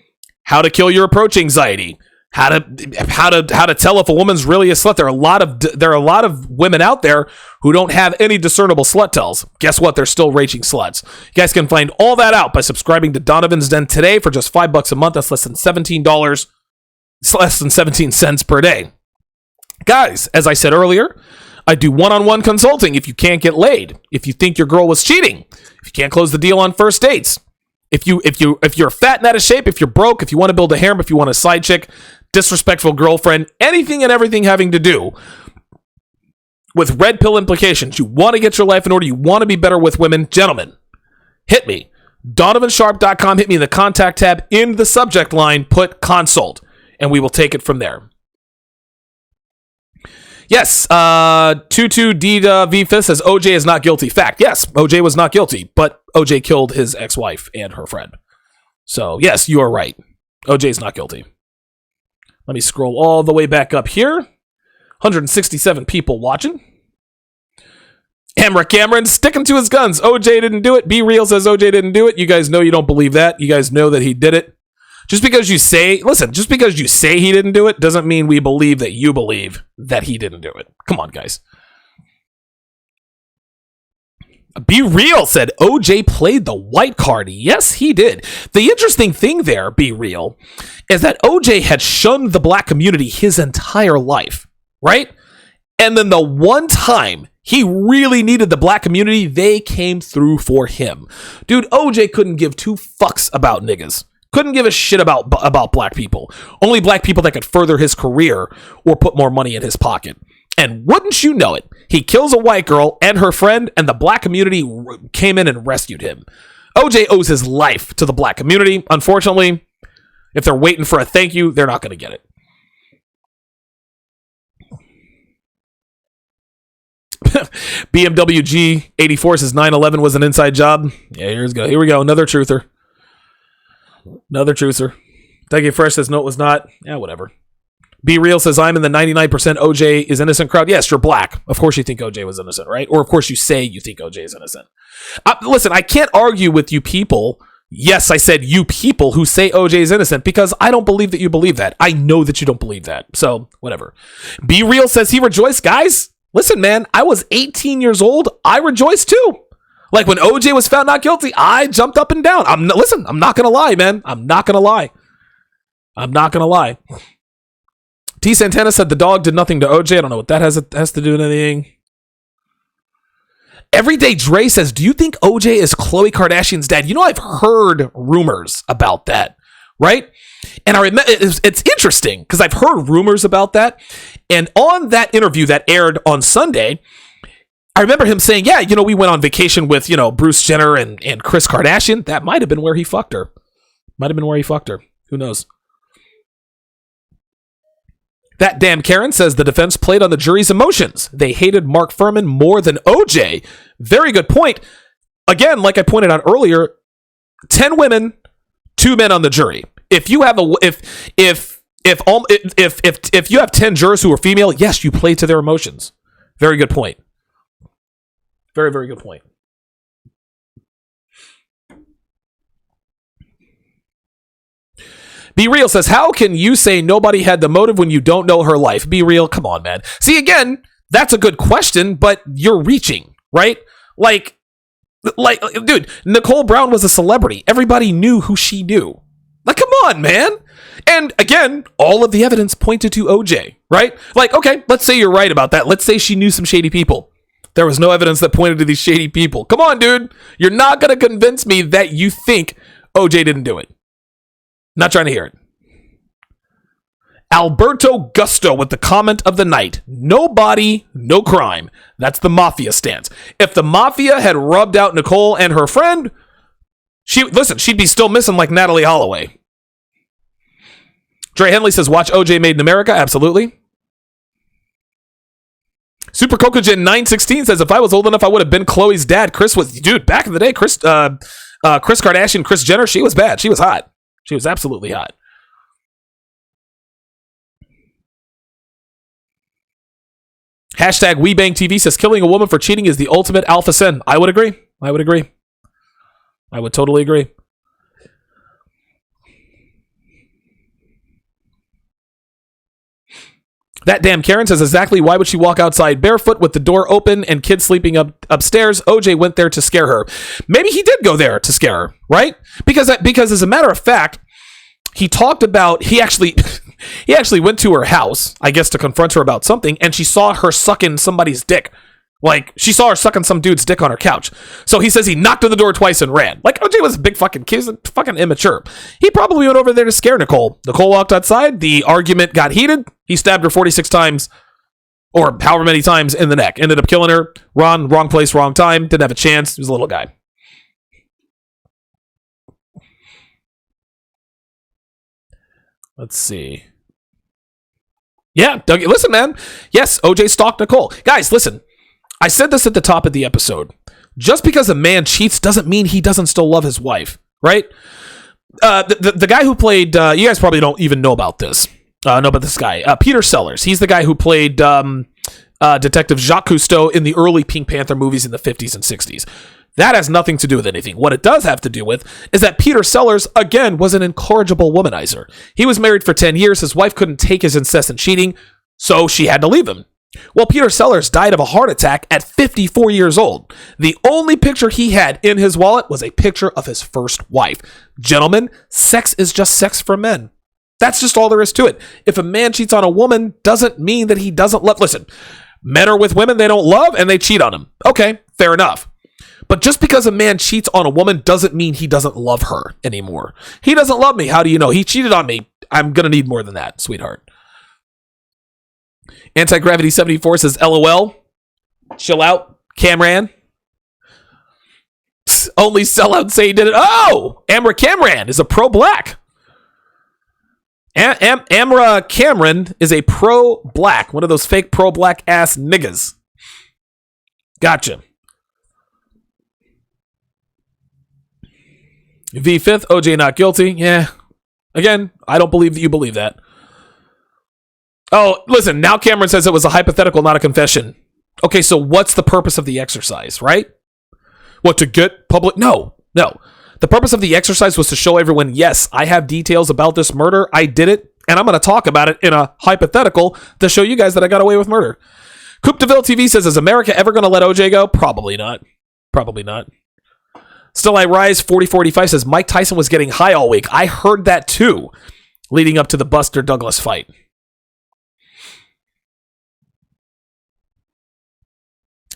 how to kill your approach anxiety, how to tell if a woman's really a slut. There are a lot of women out there who don't have any discernible slut tells. Guess what? They're still raging sluts. You guys can find all that out by subscribing to Donovan's Den today for just $5 a month. That's less than $17. It's less than 17 cents per day. Guys, as I said earlier, I do one-on-one consulting if you can't get laid, if you think your girl was cheating, if you can't close the deal on first dates, if you're fat and out of shape, if you're broke, if you want to build a harem, if you want a side chick, disrespectful girlfriend, anything and everything having to do with red pill implications. You want to get your life in order. You want to be better with women. Gentlemen, hit me. DonovanSharp.com. Hit me in the contact tab. In the subject line, put consult, and we will take it from there. Yes, 22D says OJ is not guilty. Fact, yes, OJ was not guilty, but OJ killed his ex-wife and her friend. So, yes, you are right. OJ is not guilty. Let me scroll all the way back up here. 167 people watching. Amra Cameron sticking to his guns. OJ didn't do it. Be Real says OJ didn't do it. You guys know you don't believe that. You guys know that he did it. Just because you say he didn't do it doesn't mean we believe that you believe that he didn't do it. Come on, guys. Be Real said OJ played the white card. Yes, he did. The interesting thing there, Be Real, is that OJ had shunned the black community his entire life, right? And then the one time he really needed the black community, they came through for him. Dude, OJ couldn't give two fucks about niggas. Couldn't give a shit about black people. Only black people that could further his career or put more money in his pocket. And wouldn't you know it, he kills a white girl and her friend, and the black community came in and rescued him. OJ owes his life to the black community. Unfortunately, if they're waiting for a thank you, they're not going to get it. BMW G84 says 9/11 was an inside job. Yeah, here we go. Another truther. Thank you, Fresh says no, it was not. Yeah, whatever. Be Real says I'm in the 99% OJ is innocent crowd. Yes, you're black. Of course you think OJ was innocent, right? Or of course you say you think OJ is innocent. Listen, I can't argue with you people. Yes, I said you people who say OJ is innocent because I don't believe that you believe that. I know that you don't believe that. So, whatever. Be Real says he rejoiced. Guys, listen, man, I was 18 years old. I rejoiced too. Like when OJ was found not guilty, I jumped up and down. I'm not going to lie, man. I'm not going to lie. I'm not going to lie. T. Santana said the dog did nothing to OJ. I don't know what that has to do with anything. Everyday Dre says, do you think OJ is Khloe Kardashian's dad? You know, I've heard rumors about that, right? And I remember it's interesting because I've heard rumors about that. And on that interview that aired on Sunday, I remember him saying, yeah, we went on vacation with, Bruce Jenner and Kris Kardashian. That might have been where he fucked her. Who knows? That damn Karen says the defense played on the jury's emotions. They hated Mark Furman more than OJ. Very good point. Again, like I pointed out earlier, 10 women, 2 men on the jury. If you have if you have 10 jurors who are female, yes, you play to their emotions. Very good point. Very, very good point. Be Real says, how can you say nobody had the motive when you don't know her life? Be Real, come on, man. See, again, that's a good question, but you're reaching, right? Like, dude, Nicole Brown was a celebrity. Everybody knew who she knew. Like, come on, man. And again, all of the evidence pointed to OJ, right? Like, okay, let's say you're right about that. Let's say she knew some shady people. There was no evidence that pointed to these shady people. Come on, dude. You're not going to convince me that you think OJ didn't do it. Not trying to hear it. Alberto Gusto with the comment of the night. No body, no crime. That's the mafia stance. If the mafia had rubbed out Nicole and her friend, she'd be still missing like Natalie Holloway. Dre Henley says, watch OJ Made in America. Absolutely. Super Cocogen 916 says, if I was old enough, I would have been Khloe's dad. Dude, back in the day, Kris Kardashian, Kris Jenner, she was bad. She was hot. She was absolutely hot. Hashtag WeBangTV says, killing a woman for cheating is the ultimate alpha sin. I would agree. I would totally agree. That damn Karen says, exactly why would she walk outside barefoot with the door open and kids sleeping upstairs? OJ went there to scare her. Maybe he did go there to scare her, right? Because as a matter of fact, he talked about, he actually went to her house, I guess, to confront her about something, and she saw her sucking somebody's dick. Like, she saw her sucking some dude's dick on her couch. So he says he knocked on the door twice and ran. Like, OJ was a big fucking kid. He was fucking immature. He probably went over there to scare Nicole. Nicole walked outside. The argument got heated. He stabbed her 46 times, or however many times, in the neck. Ended up killing her. Wrong place, wrong time. Didn't have a chance. He was a little guy. Let's see. Yeah, Doug, listen, man. Yes, OJ stalked Nicole. Guys, listen. I said this at the top of the episode. Just because a man cheats doesn't mean he doesn't still love his wife, right? The guy who played, you guys probably don't even know about this. Know about this guy, Peter Sellers. He's the guy who played Detective Jacques Cousteau in the early Pink Panther movies in the 50s and 60s. That has nothing to do with anything. What it does have to do with is that Peter Sellers, again, was an incorrigible womanizer. He was married for 10 years. His wife couldn't take his incessant cheating, so she had to leave him. Well, Peter Sellers died of a heart attack at 54 years old. The only picture he had in his wallet was a picture of his first wife. Gentlemen, sex is just sex for men. That's just all there is to it. If a man cheats on a woman, doesn't mean that he doesn't love. Listen, men are with women they don't love and they cheat on them. Okay, fair enough. But just because a man cheats on a woman doesn't mean he doesn't love her anymore. He doesn't love me. How do you know? He cheated on me. I'm going to need more than that, sweetheart. Anti-Gravity 74 says, LOL. Chill out, Camran. Only sellout say he did it. Oh! Amra Camran is a pro-black. Amra Cameron is a pro-black. One of those fake pro-black ass niggas. Gotcha. V5th, OJ not guilty. Yeah. Again, I don't believe that you believe that. Oh, listen, now Cameron says it was a hypothetical, not a confession. Okay, so what's the purpose of the exercise, right? What, to get public? No. The purpose of the exercise was to show everyone, yes, I have details about this murder. I did it, and I'm going to talk about it in a hypothetical to show you guys that I got away with murder. Coupe de Ville TV says, is America ever going to let OJ go? Probably not. Still I Rise 4045 says, Mike Tyson was getting high all week. I heard that too. leading up to the Buster Douglas fight.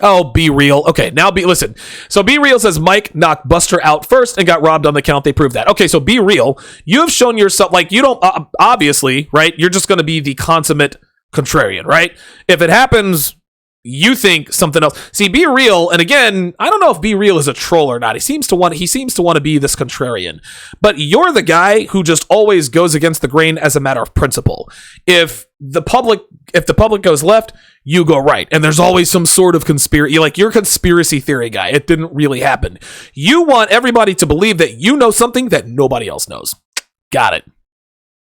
Oh, Be Real. Okay, now listen. So Be Real says Mike knocked Buster out first and got robbed on the count. They proved that. Okay, so Be Real. You have shown yourself, like, you don't, obviously, right? You're just going to be the consummate contrarian, right? If it happens, you think something else. See, Be Real, and again, I don't know if Be Real is a troll or not. He seems to want to be this contrarian. But you're the guy who just always goes against the grain as a matter of principle. If the public goes left, you go right. And there's always some sort of conspiracy. Like, you're a conspiracy theory guy. It didn't really happen. You want everybody to believe that you know something that nobody else knows. Got it.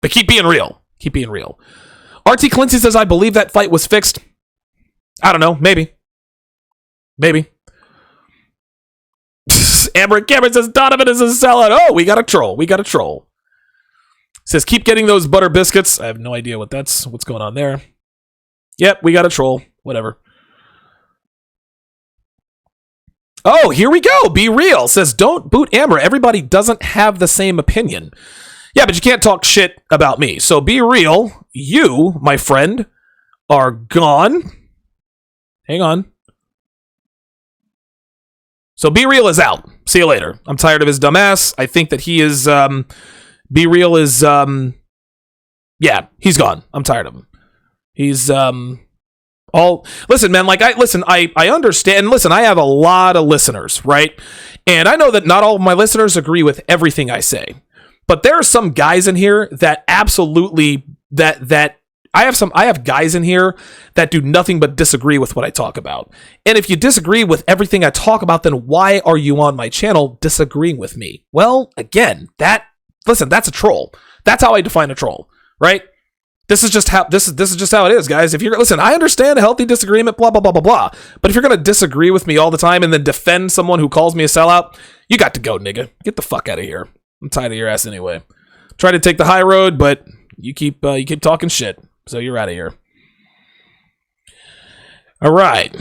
But keep being real. Keep being real. RT Clancy says, I believe that fight was fixed. I don't know. Maybe. Amber Cameron says, Donovan is a sellout. Oh, we got a troll. Says, keep getting those butter biscuits. I have no idea what's going on there. Yep, we got a troll. Whatever. Oh, here we go. Be Real says, don't boot Amber. Everybody doesn't have the same opinion. Yeah, but you can't talk shit about me. So Be Real, you, my friend, are gone. Hang on. So Be Real is out. See you later. I'm tired of his dumb ass. I think that he is, Be Real is, yeah, he's gone. I'm tired of him. He's, listen, man, like, I understand. Listen, I have a lot of listeners, right? And I know that not all of my listeners agree with everything I say. But there are some guys in here that absolutely, I have guys in here that do nothing but disagree with what I talk about. And if you disagree with everything I talk about, then why are you on my channel disagreeing with me? Well, again, that's a troll. That's how I define a troll, right? This is just how it is, guys. I understand a healthy disagreement, blah, blah, blah, blah, blah. But if you're going to disagree with me all the time and then defend someone who calls me a sellout, you got to go, nigga. Get the fuck out of here. I'm tired of your ass anyway. Try to take the high road, but you keep talking shit. So you're out of here. All right.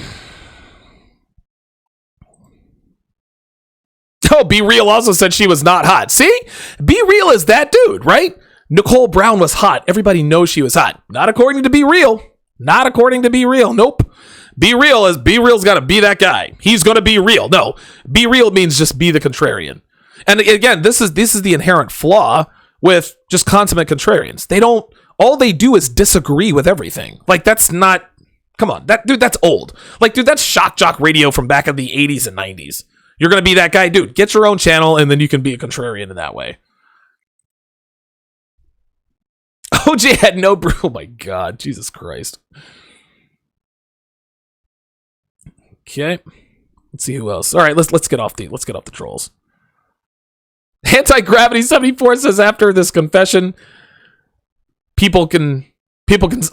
Oh, Be Real also said she was not hot. See? Be Real is that dude, right? Nicole Brown was hot. Everybody knows she was hot. Not according to Be Real. Nope. Be Real's got to be that guy. He's going to be real. No. Be Real means just be the contrarian. And again, this is the inherent flaw with just consummate contrarians. All they do is disagree with everything. Like, that's not, come on, that's old. Like, dude, that's shock jock radio from back in the 80s and 90s. You're going to be that guy, dude. Get your own channel, and then you can be a contrarian in that way. OJ had no oh my god, Jesus Christ. Okay. Let's see who else. All right, let's get off the trolls. Anti-Gravity 74 says after this confession, people can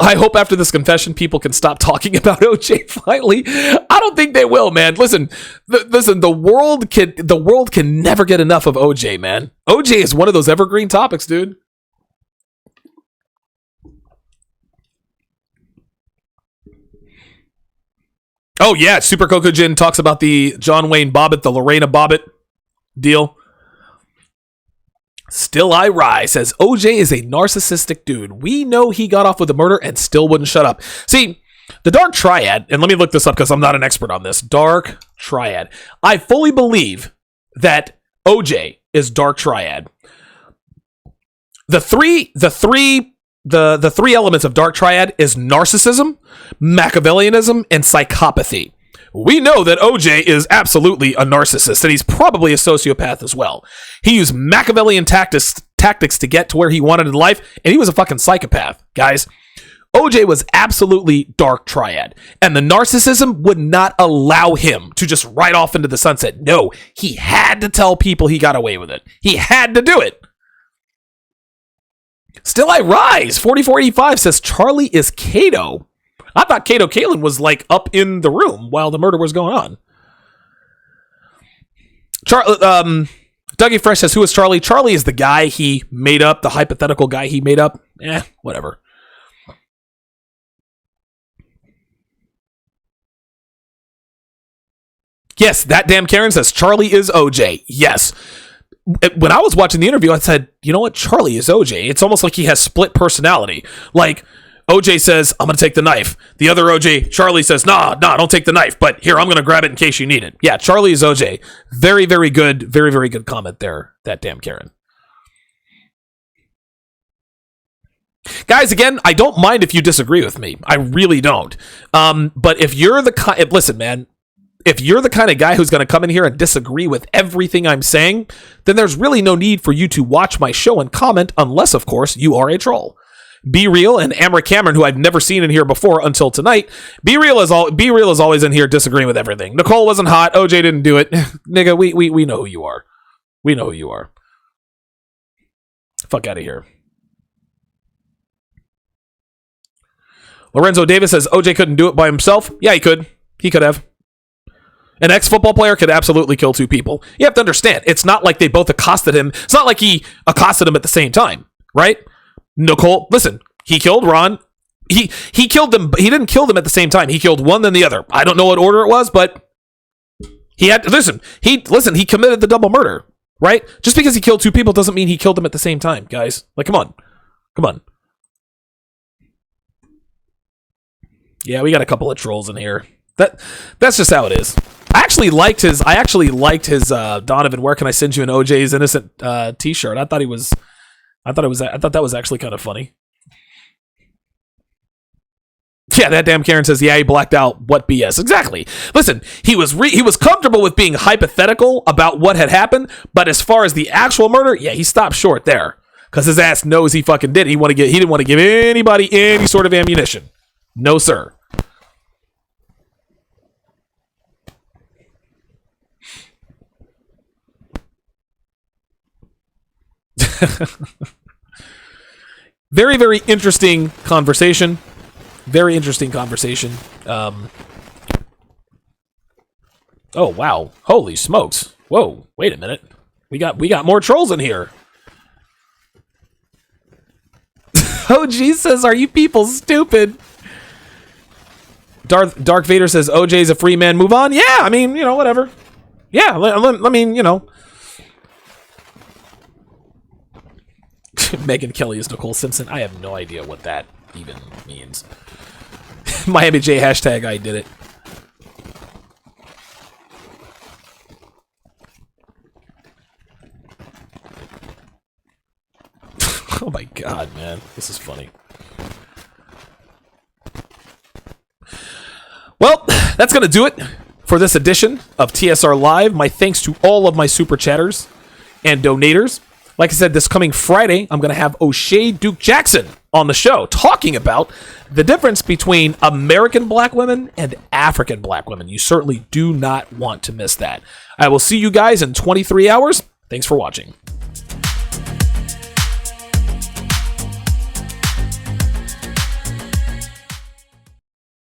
I hope after this confession people can stop talking about OJ finally. I don't think they will, man. Listen, the world can never get enough of OJ, man. OJ is one of those evergreen topics, dude. Oh yeah, Super Coco Jin talks about the John Wayne Bobbitt, the Lorena Bobbitt deal. Still I Rise says OJ is a narcissistic dude. We know he got off with the murder and still wouldn't shut up. See, the Dark Triad, and let me look this up because I'm not an expert on this. Dark Triad. I fully believe that OJ is Dark Triad. The three elements of Dark Triad is narcissism, Machiavellianism, and psychopathy. We know that OJ is absolutely a narcissist, and he's probably a sociopath as well. He used Machiavellian tactics to get to where he wanted in life, and he was a fucking psychopath, guys. OJ was absolutely Dark Triad, and the narcissism would not allow him to just ride off into the sunset. No, he had to tell people he got away with it. He had to do it. Still I Rise 4485 says Charlie is Kato. I thought Kato Kalin was like up in the room while the murder was going on. Dougie Fresh says, who is Charlie? Charlie is the guy he made up, the hypothetical guy he made up. Whatever. Yes, that damn Karen says Charlie is OJ. Yes. when I was watching the interview, I said, you know what? Charlie is OJ. It's almost like he has split personality. Like, OJ says, I'm going to take the knife. The other OJ, Charlie says, nah, don't take the knife. But here, I'm going to grab it in case you need it. Yeah, Charlie is OJ. Very, very good. Very, very good comment there. That damn Karen. Guys, again, I don't mind if you disagree with me. I really don't. But if you're the listen, man, if you're the kind of guy who's going to come in here and disagree with everything I'm saying, then there's really no need for you to watch my show and comment unless, of course, you are a troll. Be Real and Amric Cameron, who I've never seen in here before until tonight. Be Real is always in here disagreeing with everything. Nicole wasn't hot. OJ didn't do it. Nigga, we know who you are. We know who you are. Fuck out of here. Lorenzo Davis says OJ couldn't do it by himself. Yeah, he could. He could have. An ex-football player could absolutely kill two people. You have to understand, it's not like they both accosted him. It's not like he accosted him at the same time, right? Nicole, listen, he killed Ron. He killed them. He didn't kill them at the same time. He killed one, then the other. I don't know what order it was, but he had to listen. He committed the double murder, right? Just because he killed two people doesn't mean he killed them at the same time, guys. Like, come on. Yeah, we got a couple of trolls in here. That's just how it is. I actually liked his Donovan, where can I send you an OJ's Innocent t-shirt? I thought that was actually kind of funny. Yeah, that damn Karen says, yeah, he blacked out. What BS? Exactly. Listen, he was comfortable with being hypothetical about what had happened, but as far as the actual murder, yeah, he stopped short there because his ass knows he fucking did. He didn't want to give anybody any sort of ammunition. No, sir. Very, very interesting conversation. Very interesting conversation. Oh, wow. Holy smokes. Whoa, wait a minute. We got more trolls in here. Oh, Jesus, are you people stupid? Dark Vader says OJ's a free man. Move on. Yeah, I mean, whatever. Yeah, I mean, Megan Kelly is Nicole Simpson. I have no idea what that even means. Miami J hashtag I did it. Oh my god, man. This is funny. Well, that's going to do it for this edition of TSR Live. My thanks to all of my super chatters and donators. Like I said, this coming Friday, I'm going to have O'Shea Duke Jackson on the show talking about the difference between American black women and African black women. You certainly do not want to miss that. I will see you guys in 23 hours. Thanks for watching.